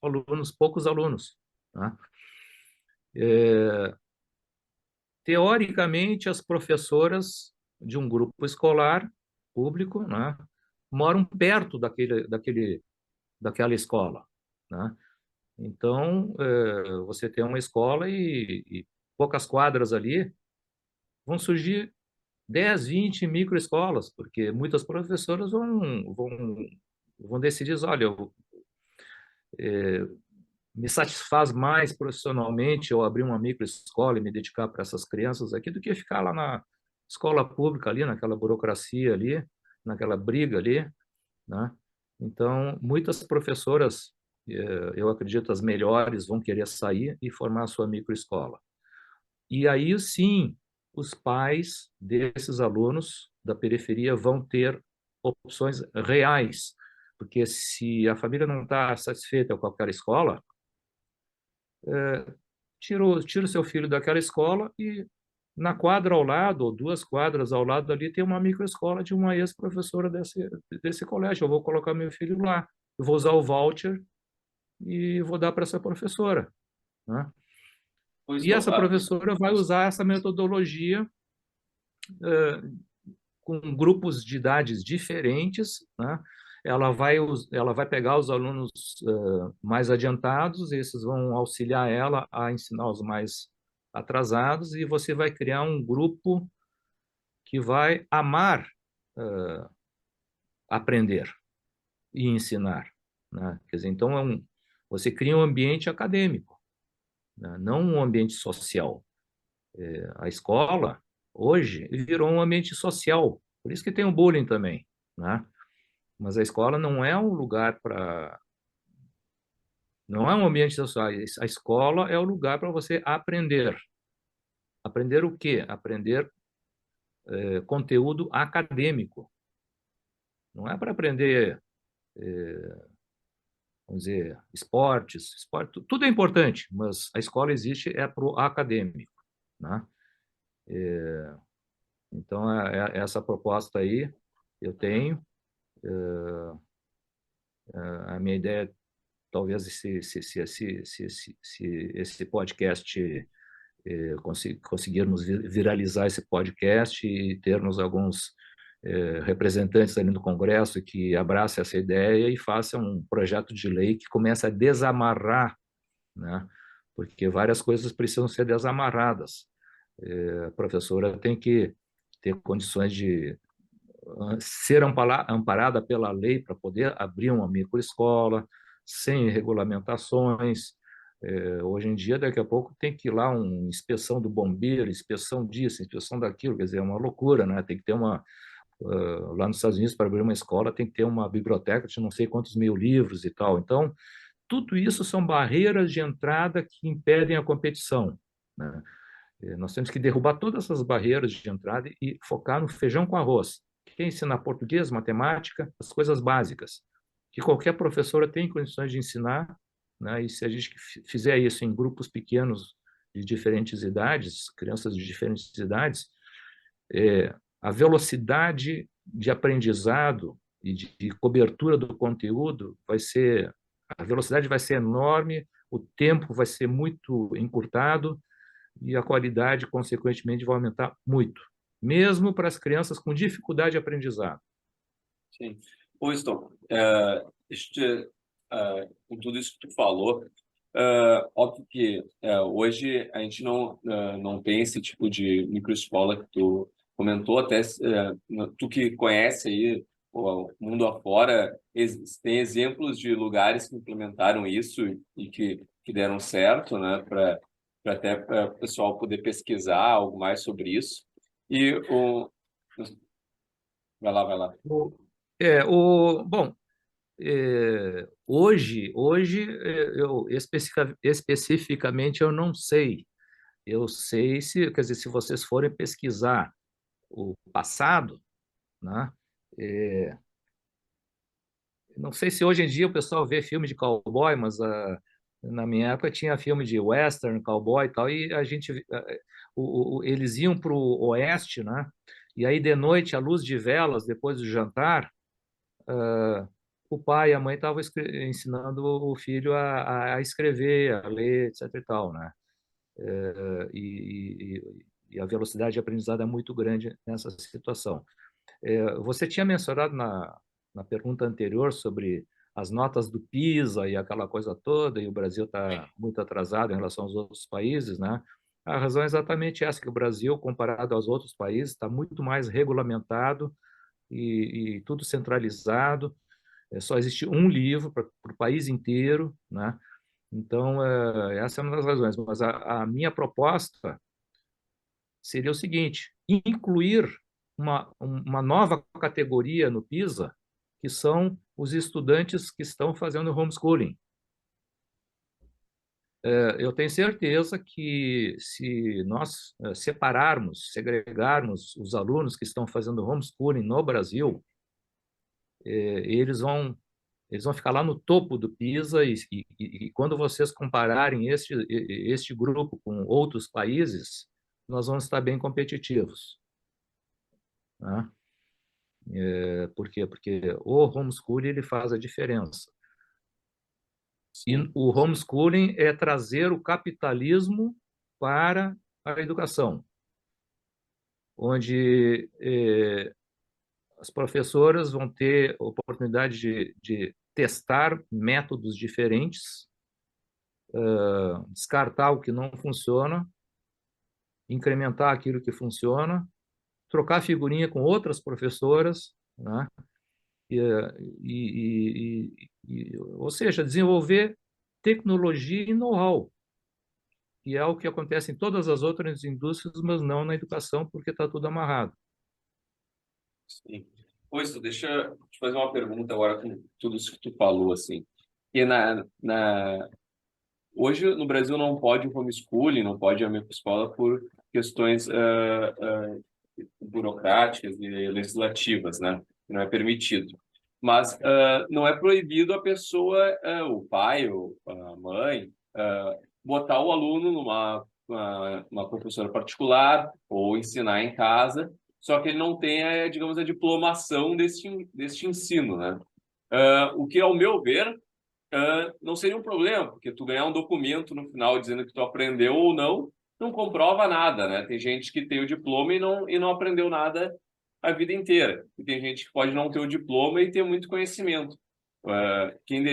alunos, poucos alunos, né? Teoricamente, as professoras de um grupo escolar público, né, moram perto daquela escola, né? Então, você tem uma escola e poucas quadras ali vão surgir 10, 20 microescolas, porque muitas professoras vão decidir, olha, me satisfaz mais profissionalmente eu abrir uma microescola e me dedicar para essas crianças aqui do que ficar lá na escola pública ali, naquela burocracia ali, naquela briga ali, né? Então, muitas professoras, eu acredito as melhores, vão querer sair e formar a sua microescola. E aí, sim, os pais desses alunos da periferia vão ter opções reais, porque se a família não está satisfeita com aquela escola, tira o seu filho daquela escola e Na quadra ao lado, ou 2 quadras ao lado ali, tem uma microescola de uma ex-professora desse colégio. Eu vou colocar meu filho lá. Eu vou usar o voucher e vou dar para essa professora, né? Pois, E Tom, essa professora vai usar essa metodologia com grupos de idades diferentes, né? Ela vai pegar os alunos mais adiantados, esses vão auxiliar ela a ensinar os mais atrasados, e você vai criar um grupo que vai amar aprender e ensinar, né? Quer dizer, então você cria um ambiente acadêmico, né? Não um ambiente social. A escola hoje virou um ambiente social, por isso que tem o bullying também, né? Mas a escola não é um lugar para, não é um ambiente social. A escola é o lugar para você aprender. Aprender o quê? Aprender conteúdo acadêmico. Não é para aprender, vamos dizer, esportes. Esporte, tudo é importante, mas a escola existe para o acadêmico, né? Então, essa proposta aí eu tenho. A minha ideia, talvez, se esse podcast conseguirmos viralizar esse podcast e termos alguns representantes ali no Congresso que abracem essa ideia e façam um projeto de lei que comece a desamarrar, né? Porque várias coisas precisam ser desamarradas. A professora tem que ter condições de ser amparada pela lei para poder abrir uma microescola, sem regulamentações. Hoje em dia, daqui a pouco, tem que ir lá uma inspeção do bombeiro, inspeção disso, inspeção daquilo, quer dizer, é uma loucura, né? Tem que ter lá nos Estados Unidos, para abrir uma escola, tem que ter uma biblioteca de não sei quantos mil livros e tal. Então, tudo isso são barreiras de entrada que impedem a competição, né? Nós temos que derrubar todas essas barreiras de entrada e focar no feijão com arroz. Quem ensina português, matemática, as coisas básicas, que qualquer professora tem condições de ensinar, né? E se a gente fizer isso em grupos pequenos de diferentes idades, crianças de diferentes idades, a velocidade de aprendizado e de cobertura do conteúdo a velocidade vai ser enorme, o tempo vai ser muito encurtado, e a qualidade, consequentemente, vai aumentar muito, mesmo para as crianças com dificuldade de aprendizado. sim. Pois, Tom, com tudo isso que tu falou, óbvio que hoje a gente não tem esse tipo de microescola que tu comentou, até tu que conhece aí o mundo afora, tem exemplos de lugares que implementaram isso e que deram certo, né, para até para o pessoal poder pesquisar algo mais sobre isso. E vai lá. Bom, hoje eu especificamente eu não sei. Eu sei quer dizer, se vocês forem pesquisar o passado, né? Não sei se hoje em dia o pessoal vê filme de cowboy, mas na minha época tinha filme de western, cowboy e tal, e a gente, eles iam para o oeste, né? E aí de noite, à luz de velas, depois do jantar, o pai e a mãe estavam ensinando o filho a escrever, a ler, etc e tal, né? E a velocidade de aprendizado é muito grande nessa situação. Você tinha mencionado na pergunta anterior sobre as notas do PISA e aquela coisa toda, e o Brasil está muito atrasado em relação aos outros países, né? A razão é exatamente essa, que o Brasil, comparado aos outros países, está muito mais regulamentado e tudo centralizado. Só existe um livro para o país inteiro, né? Então, essa é uma das razões. Mas a minha proposta seria o seguinte: incluir uma nova categoria no PISA, que são os estudantes que estão fazendo homeschooling. Eu tenho certeza que se nós segregarmos os alunos que estão fazendo homeschooling no Brasil, eles vão ficar lá no topo do PISA e quando vocês compararem este grupo com outros países, nós vamos estar bem competitivos, né? Por quê? Porque o homeschooling ele faz a diferença. E Sim. o homeschooling é trazer o capitalismo para a educação, onde as professoras vão ter oportunidade de testar métodos diferentes, descartar o que não funciona, incrementar aquilo que funciona, trocar figurinha com outras professoras, né? Ou seja, desenvolver tecnologia e know-how, que é o que acontece em todas as outras indústrias, mas não na educação, porque está tudo amarrado. Sim. Pois, deixa eu te fazer uma pergunta agora com tudo isso que tu falou, assim. E hoje no Brasil não pode o homeschooling, não pode a minha escola por questões burocráticas e legislativas, né? Não é permitido. Mas não é proibido a pessoa, o pai ou a mãe, botar o aluno uma professora particular ou ensinar em casa, só que ele não tem, digamos, a diplomação deste ensino, né? O que, ao meu ver, não seria um problema, porque tu ganhar um documento no final dizendo que tu aprendeu ou não comprova nada, né? Tem gente que tem o diploma e não aprendeu nada a vida inteira. E tem gente que pode não ter o diploma e ter muito conhecimento. Quem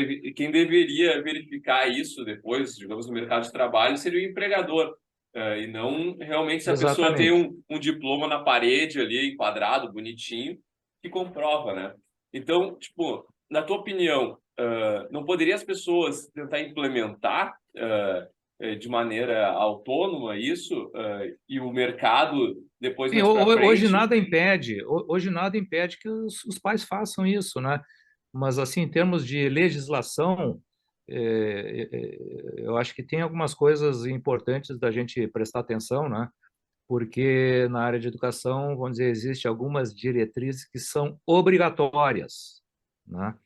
deveria verificar isso depois, digamos, no mercado de trabalho, seria o empregador. E não realmente se a pessoa tem Exatamente. um diploma na parede ali, enquadrado, bonitinho, que comprova, né? Então, tipo, na tua opinião, não poderia as pessoas tentar implementar de maneira autônoma isso e o mercado depois Sim, mais para frente? hoje nada impede que os pais façam isso, né? Mas assim, em termos de legislação, eu acho que tem algumas coisas importantes da gente prestar atenção, né? Porque na área de educação, vamos dizer, existem algumas diretrizes que são obrigatórias, né?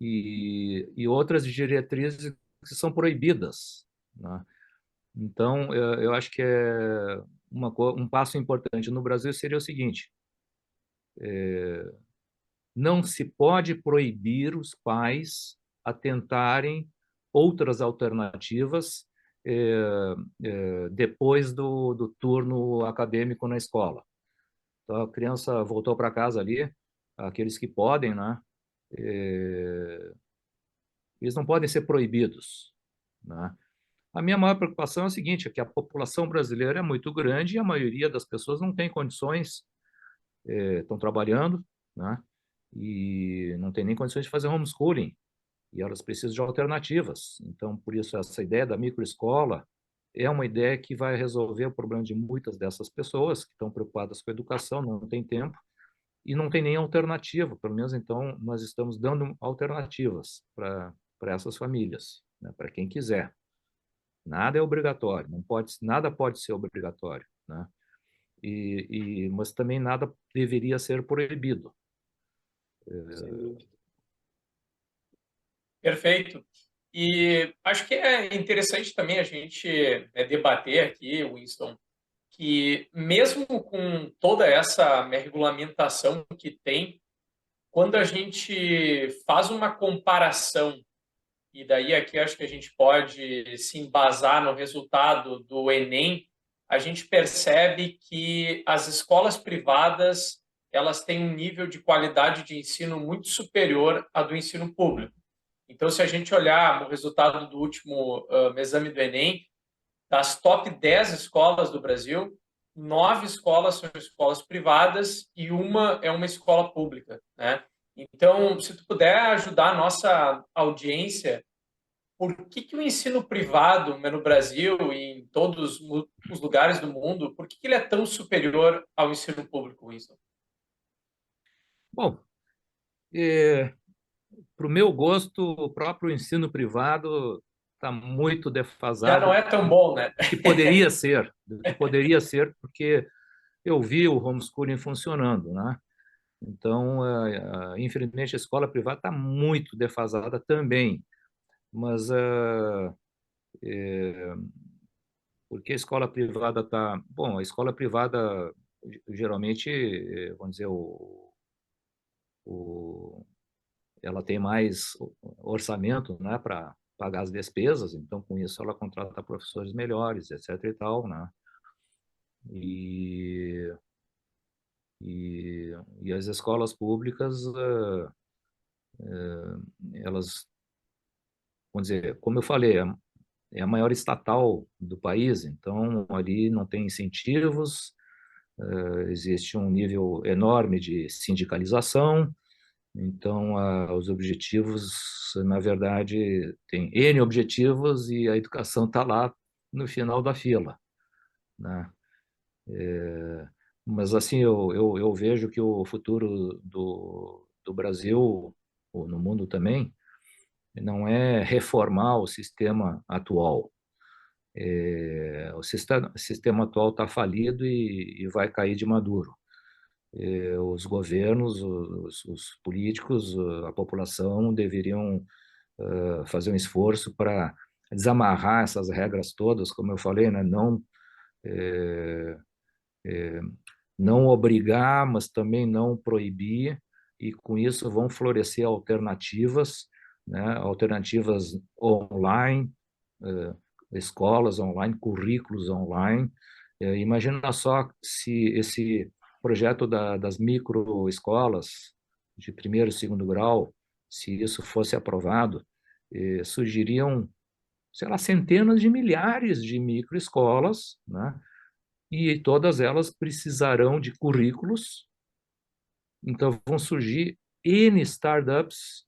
E outras diretrizes que são proibidas, né? Então, eu acho que um passo importante no Brasil seria o seguinte: não se pode proibir os pais a tentarem outras alternativas depois do turno acadêmico na escola. Então, a criança voltou para casa ali, aqueles que podem, né? Eles não podem ser proibidos, né? A minha maior preocupação é a seguinte, é que a população brasileira é muito grande e a maioria das pessoas não tem condições, estão trabalhando, né? E não tem nem condições de fazer homeschooling, e elas precisam de alternativas. Então, por isso, essa ideia da microescola é uma ideia que vai resolver o problema de muitas dessas pessoas que estão preocupadas com a educação, não tem tempo, e não tem nem alternativa, pelo menos então nós estamos dando alternativas para essas famílias, né? Para quem quiser. Nada é obrigatório, não pode, nada pode ser obrigatório, né? Mas também nada deveria ser proibido. Sem dúvida. Perfeito. E acho que é interessante também a gente debater aqui, Winston, que mesmo com toda essa regulamentação que tem, quando a gente faz uma comparação, e daí aqui acho que a gente pode se embasar no resultado do Enem, a gente percebe que as escolas privadas elas têm um nível de qualidade de ensino muito superior à do ensino público. Então, se a gente olhar o resultado do último exame do Enem, das top 10 escolas do Brasil, 9 escolas são escolas privadas e uma é uma escola pública, né? Então, se tu puder ajudar a nossa audiência, por que o ensino privado no Brasil e em todos os lugares do mundo, por que ele é tão superior ao ensino público, Winston? Bom, para o meu gosto, o próprio ensino privado está muito Já defasado não é tão bom, né? do que poderia ser, porque eu vi o homeschooling funcionando, né? Então, infelizmente, a escola privada está muito defasada também, mas porque a escola privada está... Bom, a escola privada, geralmente, vamos dizer, o, ela tem mais orçamento, né, para pagar as despesas, então, com isso, ela contrata professores melhores, etc. e tal, né? E, e as escolas públicas, elas, vamos dizer, como eu falei, é a maior estatal do país, então ali não tem incentivos, existe um nível enorme de sindicalização, então os objetivos, na verdade, tem N objetivos e a educação está lá no final da fila, né? Mas assim, eu vejo que o futuro do Brasil, ou no mundo também, não é reformar o sistema atual. O sistema atual está falido e vai cair de maduro. Os governos, os políticos, a população deveriam fazer um esforço para desamarrar essas regras todas, como eu falei, né? Eh, não obrigar, mas também não proibir, e com isso vão florescer alternativas, né? Alternativas online, eh, escolas online, currículos online. Imagina só se esse projeto das microescolas de primeiro e segundo grau, se isso fosse aprovado, surgiriam, sei lá, centenas de milhares de microescolas, né? E todas elas precisarão de currículos, então vão surgir N startups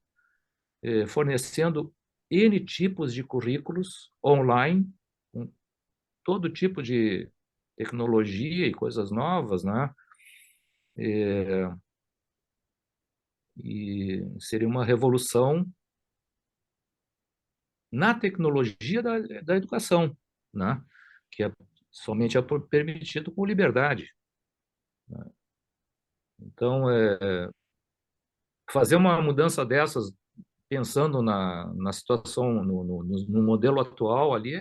fornecendo N tipos de currículos online, com todo tipo de tecnologia e coisas novas, né? E seria uma revolução na tecnologia da educação, né? Que somente é permitido com liberdade, né? Então, fazer uma mudança dessas, pensando na situação, no modelo atual ali,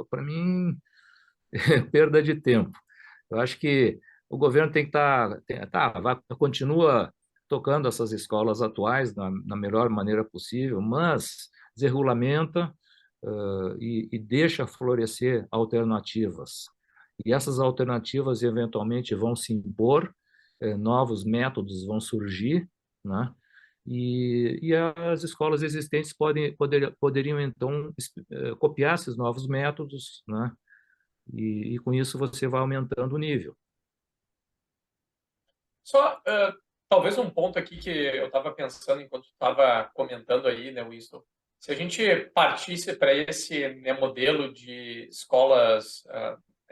para mim, é perda de tempo. Eu acho que o governo tem que continua tocando essas escolas atuais na melhor maneira possível, mas desregulamenta e deixa florescer alternativas. E essas alternativas eventualmente vão se impor, novos métodos vão surgir, né? E as escolas existentes poderiam então copiar esses novos métodos, né? E com isso você vai aumentando o nível. Só, talvez um ponto aqui que eu estava pensando enquanto estava comentando aí, né, Winston, se a gente partisse para esse, né, modelo de escolas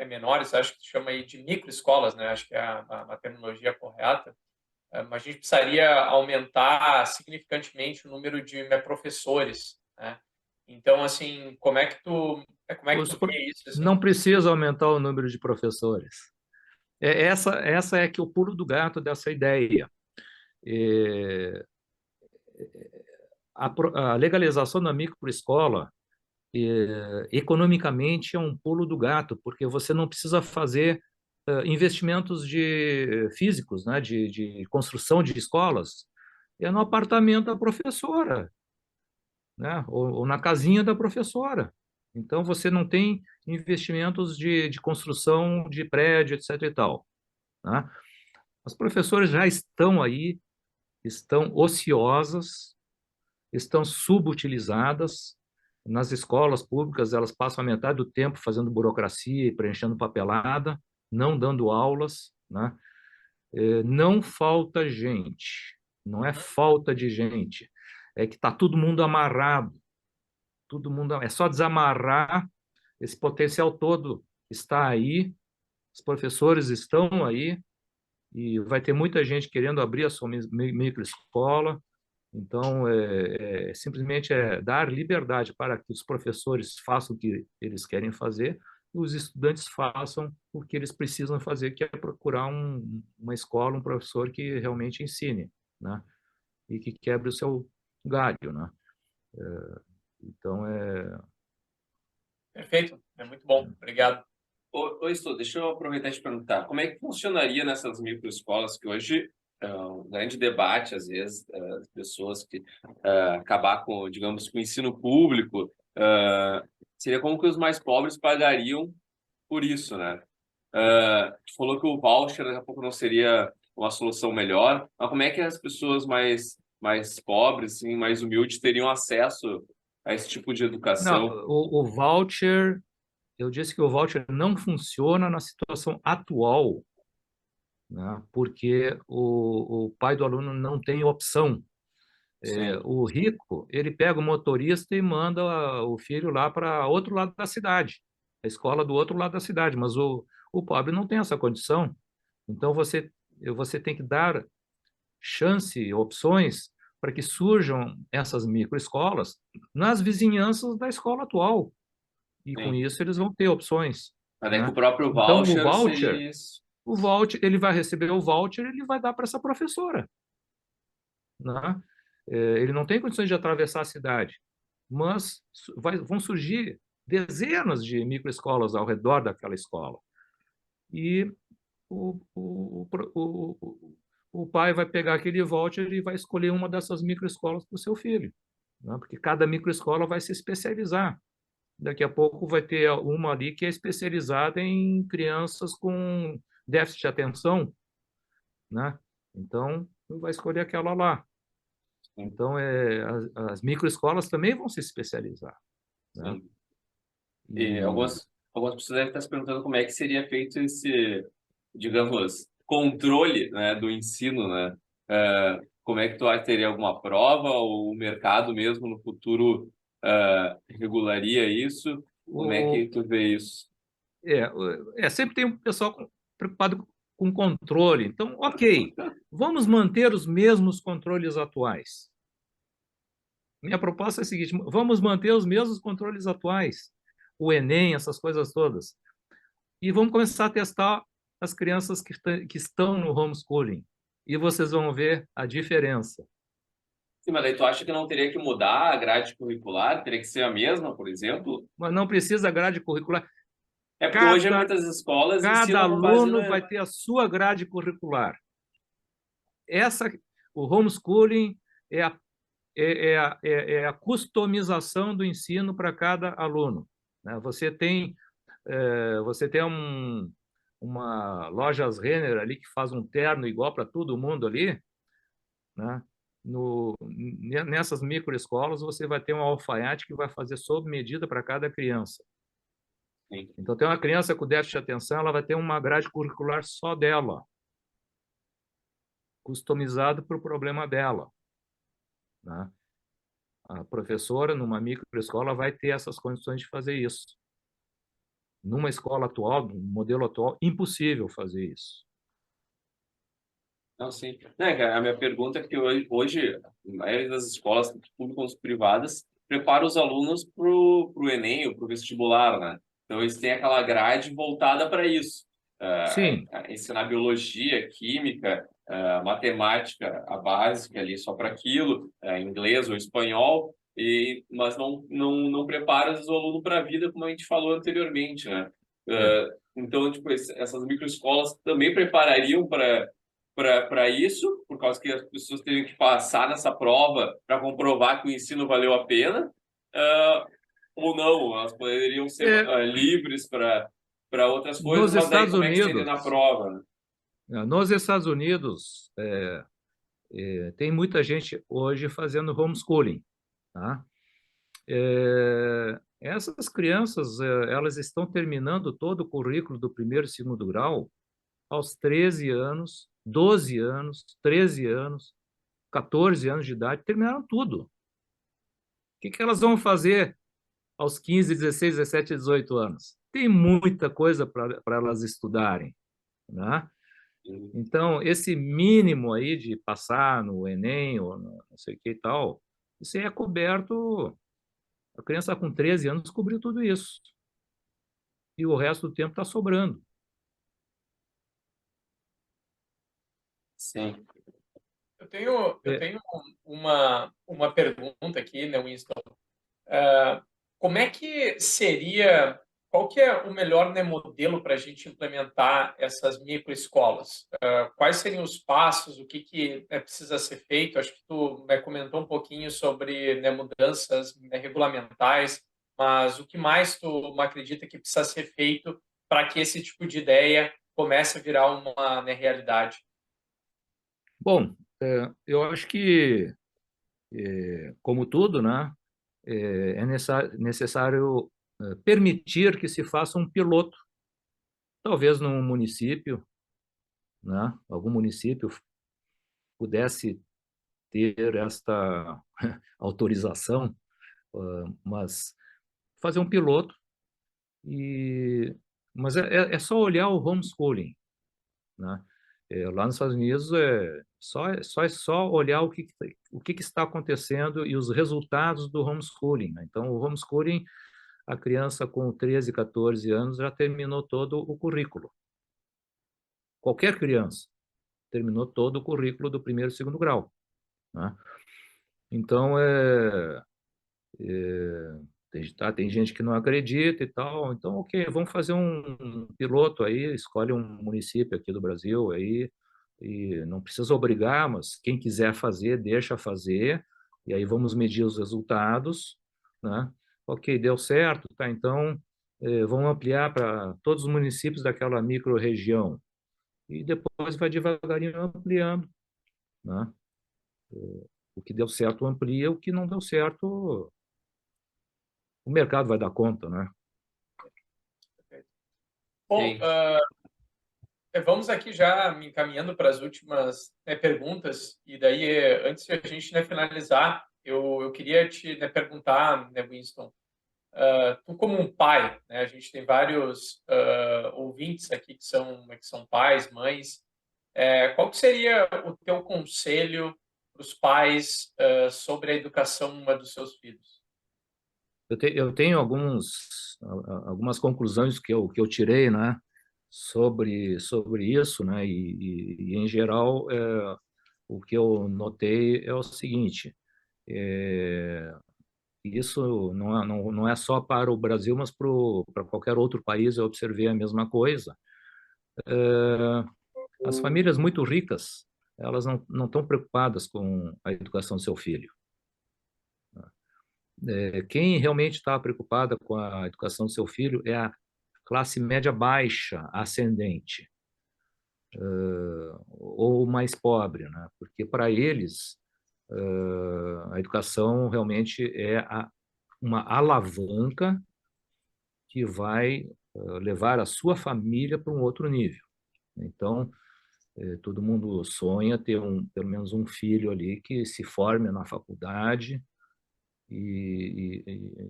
menores, acho que se chama aí de microescolas, né, acho que é a terminologia correta, mas a gente precisaria aumentar significantemente o número de professores, né? Então, assim, como é que tu vê isso, assim? Não precisa aumentar o número de professores. Essa é que é o pulo do gato dessa ideia. É, a legalização da microescola, economicamente, é um pulo do gato, porque você não precisa fazer investimentos físicos, né, de construção de escolas. É no apartamento da professora, né, ou na casinha da professora. Então, você não tem investimentos de construção de prédio, etc. e tal, né? As professoras já estão aí, estão ociosas, estão subutilizadas. Nas escolas públicas, elas passam a metade do tempo fazendo burocracia e preenchendo papelada, não dando aulas, né? Não falta gente, não é falta de gente, é que está todo mundo amarrado, todo mundo, é só desamarrar, esse potencial todo está aí, os professores estão aí, e vai ter muita gente querendo abrir a sua microescola. Então, simplesmente dar liberdade para que os professores façam o que eles querem fazer e os estudantes façam o que eles precisam fazer, que é procurar uma escola, um professor que realmente ensine, né? E que quebre o seu galho, né? Então, Perfeito, é muito bom, obrigado. Stu, deixa eu aproveitar e te perguntar, como é que funcionaria nessas microescolas que hoje um grande debate, às vezes, as pessoas que acabar com, digamos, com o ensino público, seria como que os mais pobres pagariam por isso, né? Tu falou que o voucher daqui a pouco não seria uma solução melhor, mas como é que as pessoas mais pobres, assim, mais humildes, teriam acesso a esse tipo de Não, educação? o voucher, eu disse que o voucher não funciona na situação atual, né? Porque o pai do aluno não tem opção. Sim, O rico, ele pega o motorista e manda o filho lá para outro lado da cidade, a escola do outro lado da cidade, mas o pobre não tem essa condição. Então, você tem que dar chance, opções para que surjam essas microescolas nas vizinhanças da escola atual. E com sim. isso eles vão ter opções, Mas é que o né? próprio Então, voucher seria isso. o voucher, ele vai receber o voucher, ele vai dar para essa professora, né? Ele não tem condições de atravessar a cidade, mas vão surgir dezenas de microescolas ao redor daquela escola. E o, o, o, o pai vai pegar aquele voucher e vai escolher uma dessas microescolas para o seu filho, né? Porque cada microescola vai se especializar. Daqui a pouco vai ter uma ali que é especializada em crianças com déficit de atenção, né? Então, vai escolher aquela lá. Sim, Então, as microescolas também vão se especializar, né? sim. E E, algumas pessoas devem estar se perguntando como é que seria feito esse, digamos, controle, né, do ensino, né? Como é que tu acha, teria alguma prova ou o mercado mesmo no futuro regularia isso? Como é o, que tu vê isso? sempre tem um pessoal preocupado com controle. Então, ok, vamos manter os mesmos controles atuais. Minha proposta é a seguinte: vamos manter os mesmos controles atuais, o Enem, essas coisas todas, e vamos começar a testar as crianças que estão no homeschooling. E vocês vão ver a diferença. Sim, mas daí tu acha que não teria que mudar a grade curricular? Teria que ser a mesma, por exemplo? Mas não precisa grade curricular. É porque hoje Cada, muitas escolas cada ensinam com base aluno na... vai ter a sua grade curricular. Essa, o homeschooling é a, é a customização do ensino para cada aluno, né? Você tem uma lojas Renner ali que faz um terno igual para todo mundo ali, né? Nessas microescolas você vai ter um alfaiate que vai fazer sob medida para cada criança. Sim. Então, tem uma criança com déficit de atenção, ela vai ter uma grade curricular só dela, customizado para o problema dela, né? A professora, numa microescola, vai ter essas condições de fazer isso. Numa escola atual, no modelo atual, impossível fazer isso. Não, sim. Né, cara, a minha pergunta é que hoje a maioria das escolas, tanto públicas quanto privadas, prepara os alunos para o Enem ou para o vestibular, né? Então, eles têm aquela grade voltada para isso. Sim, Ensinar biologia, química, matemática, a básica ali só para aquilo, inglês ou espanhol, mas não prepara os alunos para a vida, como a gente falou anteriormente, né? é. Então, tipo, essas microescolas também preparariam para isso, por causa que as pessoas teriam que passar nessa prova para comprovar que o ensino valeu a pena, uh, ou não, elas poderiam ser É, livres para outras coisas, nos mas daí Estados como é que seria na Unidos, prova, né? nos Estados Unidos, tem muita gente hoje fazendo homeschooling, tá? Essas crianças, elas estão terminando todo o currículo do primeiro e segundo grau aos 13 anos, 12 anos, 13 anos, 14 anos de idade, terminaram tudo. O que elas vão fazer aos 15, 16, 17, 18 anos? Tem muita coisa para elas estudarem, né? Então, esse mínimo aí de passar no Enem ou não sei o que e tal, isso aí é coberto. A criança com 13 anos cobriu tudo isso. E o resto do tempo está sobrando. Sim. Eu É, tenho uma pergunta aqui, né, Winston? Como é que seria qual que é o melhor, né, modelo para a gente implementar essas microescolas? Quais seriam os passos? O que precisa ser feito? Acho que tu, né, comentou um pouquinho sobre, né, mudanças, né, regulamentais, mas o que mais tu acredita que precisa ser feito para que esse tipo de ideia comece a virar uma, né, realidade? Bom, eu acho que, como tudo, né, é necessário permitir que se faça um piloto, talvez num município, né, algum município pudesse ter esta autorização, mas fazer um piloto e mas é só olhar o homeschooling, né? Lá nos Estados Unidos é só olhar o que está acontecendo e os resultados do homeschooling, né? Então, o homeschooling, a criança com 13, 14 anos já terminou todo o currículo. Qualquer criança terminou todo o currículo do primeiro e segundo grau, né? Então, tem gente que não acredita e tal. Então, ok, vamos fazer um piloto aí, escolhe um município aqui do Brasil aí, e não precisa obrigar, mas quem quiser fazer, deixa fazer, e aí vamos medir os resultados, né? Ok, deu certo, tá? Então, vamos ampliar para todos os municípios daquela micro-região, e depois vai devagarinho ampliando, né? O que deu certo amplia, o que não deu certo, o mercado vai dar conta, né? Bom, Sim. vamos aqui já me encaminhando para as últimas, né, perguntas, e daí, antes de a gente, né, finalizar, eu queria te, né, perguntar, né, Winston, tu como um pai, né, a gente tem vários ouvintes aqui que são pais, mães, qual que seria o teu conselho para os pais sobre a educação dos seus filhos? Eu tenho algumas conclusões que eu tirei, né, sobre isso, né, em geral, o que eu notei é o seguinte: é, isso não é só para o Brasil, mas para qualquer outro país eu observei a mesma coisa. As famílias muito ricas, elas não estão preocupadas com a educação do seu filho. Quem realmente está preocupada com a educação do seu filho é a classe média baixa, ascendente, ou mais pobre, né? Porque para eles a educação realmente é uma alavanca que vai levar a sua família para um outro nível. Então, todo mundo sonha ter pelo menos um filho ali que se forme na faculdade e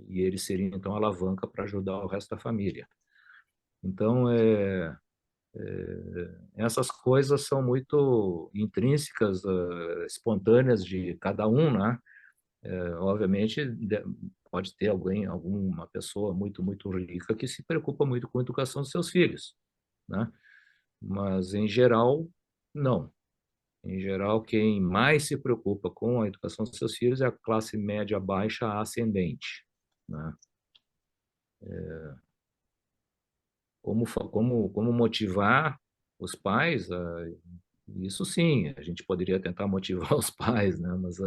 ele seria então a alavanca para ajudar o resto da família. Então, essas coisas são muito intrínsecas, espontâneas de cada um, né? Obviamente, pode ter alguma pessoa muito, muito rica que se preocupa muito com a educação dos seus filhos, né? Mas, em geral, não. Em geral, quem mais se preocupa com a educação dos seus filhos é a classe média baixa ascendente, né? Como motivar os pais? Isso sim, a gente poderia tentar motivar os pais, né? Mas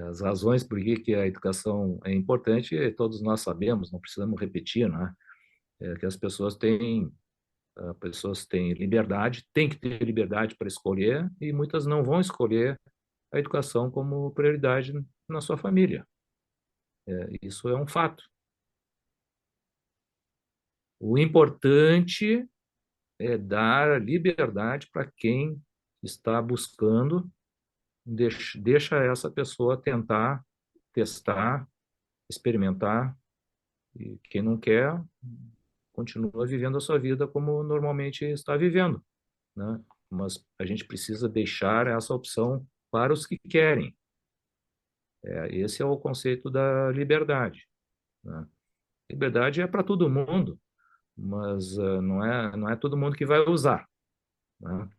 as razões por que a educação é importante, todos nós sabemos, não precisamos repetir, né? Que as pessoas têm liberdade, têm que ter liberdade para escolher, e muitas não vão escolher a educação como prioridade na sua família. Isso é um fato. O importante é dar liberdade para quem está buscando, deixa essa pessoa tentar, testar, experimentar, e quem não quer, continua vivendo a sua vida como normalmente está vivendo, né? Mas a gente precisa deixar essa opção para os que querem. Esse é o conceito da liberdade, né? Liberdade é para todo mundo, mas não é todo mundo que vai usar, né?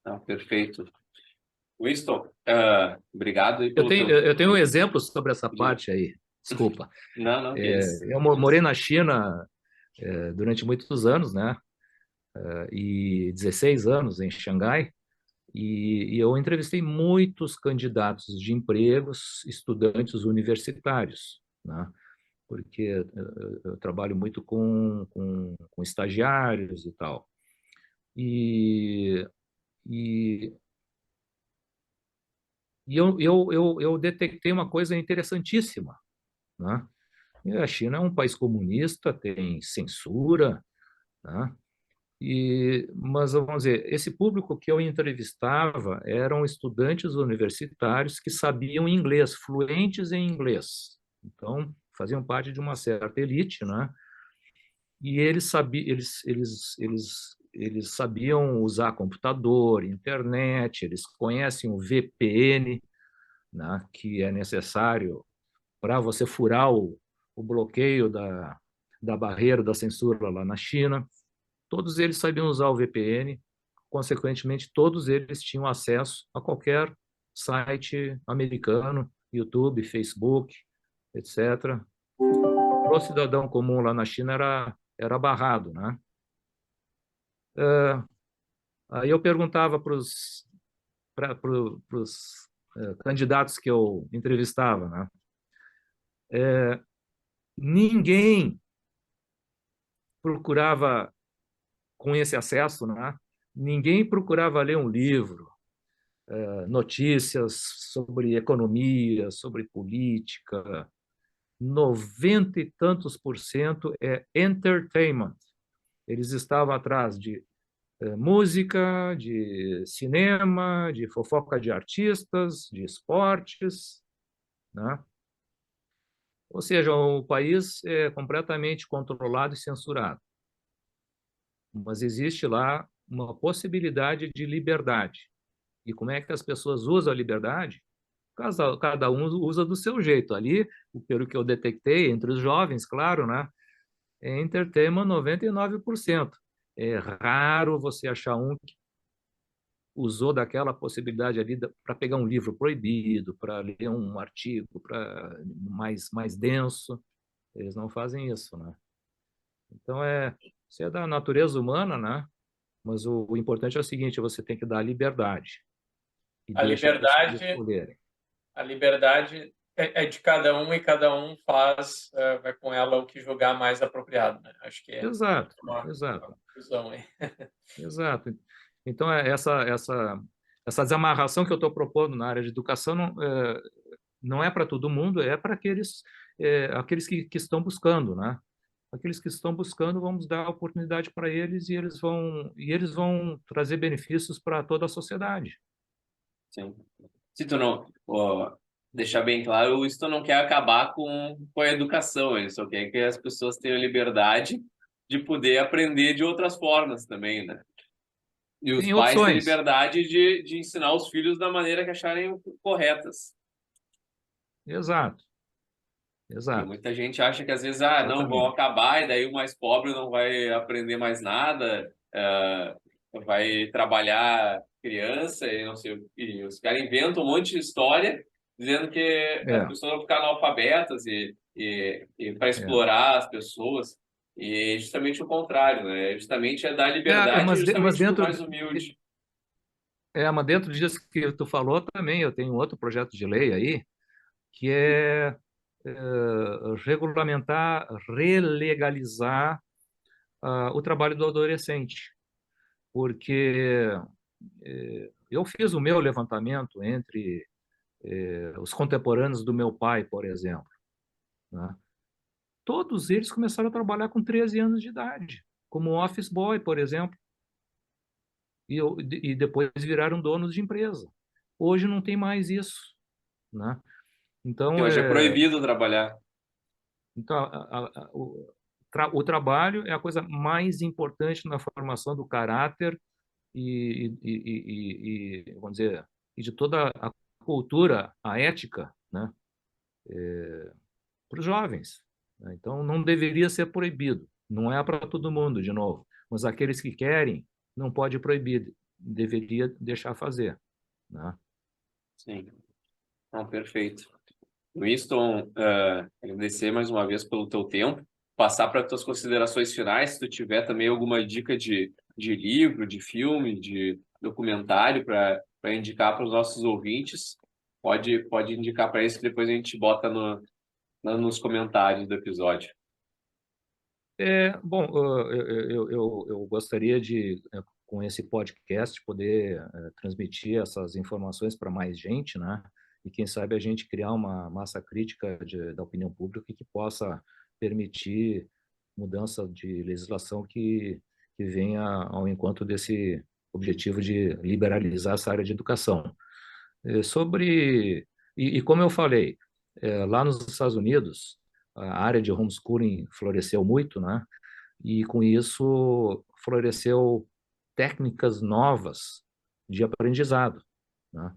Ah, perfeito. Winston, obrigado aí Eu pelo tenho, teu... eu tenho um exemplo sobre essa parte aí. Desculpa. Não, que isso. Eu morei na China durante muitos anos, né? E 16 anos em Xangai, e eu entrevistei muitos candidatos de empregos, estudantes universitários, né? Porque eu trabalho muito com estagiários e tal. E, e, eu detectei uma coisa interessantíssima, né? E a China é um país comunista, tem censura, né? Mas, vamos dizer, esse público que eu entrevistava eram estudantes universitários que sabiam inglês, fluentes em inglês. Então, faziam parte de uma certa elite, né? E eles sabiam usar computador, internet, eles conhecem o VPN, né, que é necessário para você furar o bloqueio da barreira da censura lá na China. Todos eles sabiam usar o VPN, consequentemente, todos eles tinham acesso a qualquer site americano, YouTube, Facebook, etc. Para o cidadão comum lá na China era barrado, né? Aí eu perguntava para os candidatos que eu entrevistava, né? Ninguém procurava, com esse acesso, né? Ninguém procurava ler um livro, notícias sobre economia, sobre política. 90 e tantos por cento é entertainment. Eles estavam atrás de música, de cinema, de fofoca de artistas, de esportes, né? Ou seja, o país é completamente controlado e censurado. Mas existe lá uma possibilidade de liberdade. E como é que as pessoas usam a liberdade? Cada um usa do seu jeito. Ali, pelo que eu detectei, entre os jovens, claro, né? É entertainment 99%. É raro você achar um que usou daquela possibilidade ali para pegar um livro proibido, para ler um artigo mais denso. Eles não fazem isso, né? Então, isso é da natureza humana, né? Mas o importante é o seguinte, você tem que dar liberdade e A deixa as pessoas liberdade, escolherem. a liberdade é de cada um e cada um faz, vai com ela o que julgar mais apropriado, né? Acho que é Exato, uma exato, conclusão aí. exato. Então, essa desamarração que eu estou propondo na área de educação não é para todo mundo, é para aqueles que estão buscando, né? Aqueles que estão buscando, vamos dar oportunidade para eles e eles vão trazer benefícios para toda a sociedade. Sim. Se tu não, deixar bem claro, o Winston não quer acabar com a educação, ele só quer que as pessoas tenham liberdade de poder aprender de outras formas também, né? E os Tem pais têm opções, liberdade de ensinar os filhos da maneira que acharem corretas. exato, Porque exato, muita gente acha que às vezes, não, vão exatamente. acabar e daí o mais pobre não vai aprender mais nada, vai trabalhar criança e não sei, e os caras inventam um monte de história dizendo que as É, pessoas vão ficar analfabetas e para é. explorar as pessoas. E é justamente o contrário, né? Justamente é dar liberdade Mas justamente para o dentro mais humilde. mas dentro disso que tu falou também, eu tenho outro projeto de lei aí, que é regulamentar, relegalizar o trabalho do adolescente, porque eu fiz o meu levantamento entre os contemporâneos do meu pai, por exemplo, né? Todos eles começaram a trabalhar com 13 anos de idade, como office boy, por exemplo, e depois viraram donos de empresa. Hoje não tem mais isso, né? Que Então, hoje é proibido trabalhar. então o trabalho é a coisa mais importante na formação do caráter vamos dizer, e de toda a cultura, a ética, né, para os jovens, né? Então, não deveria ser proibido. Não é para todo mundo, de novo. Mas aqueles que querem, não pode proibir. Deveria deixar fazer, né? Sim. Perfeito. Winston, agradecer mais uma vez pelo teu tempo, passar para as tuas considerações finais, se tu tiver também alguma dica de livro, de filme, de documentário para indicar para os nossos ouvintes, pode indicar para eles que depois a gente bota nos comentários do episódio. Bom, eu gostaria de, com esse podcast, poder transmitir essas informações para mais gente, né? E quem sabe a gente criar uma massa crítica da opinião pública que possa permitir mudança de legislação que venha ao encontro desse objetivo de liberalizar essa área de educação. E como eu falei, lá nos Estados Unidos, a área de homeschooling floresceu muito, né? E com isso floresceu técnicas novas de aprendizado, né?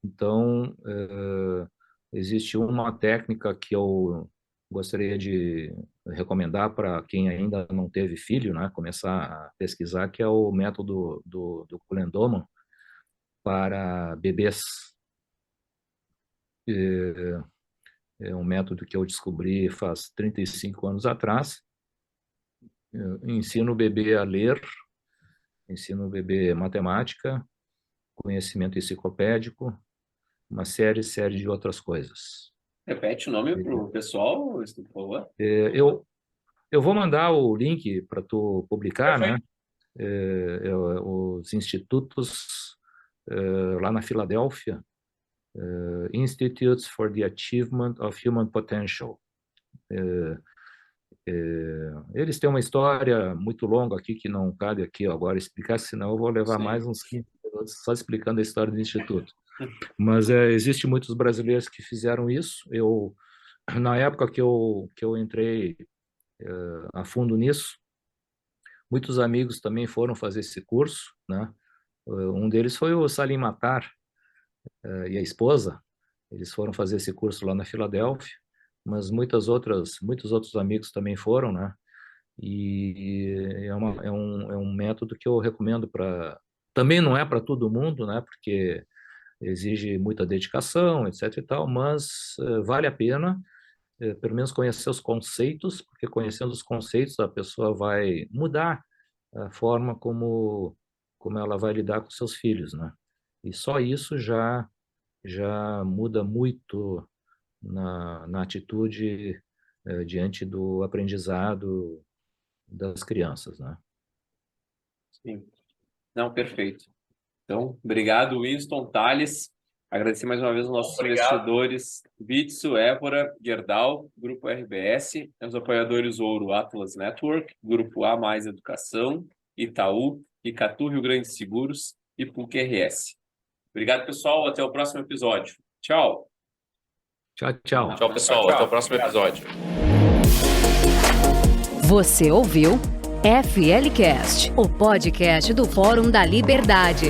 Então, existe uma técnica que eu gostaria de recomendar para quem ainda não teve filho, né? Começar a pesquisar, que é o método do Kulen Doman para bebês. É um método que eu descobri faz 35 anos atrás. Eu ensino o bebê a ler, ensino o bebê matemática, conhecimento enciclopédico, uma série de outras coisas. Repete o nome para o pessoal, por favor. Eu vou mandar o link para tu publicar, né? Os institutos lá na Filadélfia, Institutes for the Achievement of Human Potential. Eles têm uma história muito longa aqui, que não cabe aqui agora explicar, senão eu vou levar mais uns 15 minutos só explicando a história do Instituto. Mas existem muitos brasileiros que fizeram isso. Na época que eu entrei a fundo nisso, muitos amigos também foram fazer esse curso, né? Um deles foi o Salim Matar e a esposa. Eles foram fazer esse curso lá na Filadélfia, mas muitos outros amigos também foram, né? E é um método que eu recomendo para... Também não é para todo mundo, né? Porque exige muita dedicação, etc. e tal, mas vale a pena, pelo menos conhecer os conceitos, porque conhecendo os conceitos a pessoa vai mudar a forma como ela vai lidar com seus filhos, né? E só isso já muda muito na atitude diante do aprendizado das crianças, né? Sim. Não, perfeito. Então, obrigado, Winston, Thales. Agradecer mais uma vez aos nossos investidores, Bitsu, Évora, Gerdau, Grupo RBS, os apoiadores Ouro, Atlas Network, Grupo A Mais Educação, Itaú, Icatu Rio Grande Seguros e PUC RS. Obrigado, pessoal. Até o próximo episódio. Tchau. Tchau, tchau. Tchau, pessoal. Tchau. Até o próximo episódio. Você ouviu FLCast, o podcast do Fórum da Liberdade.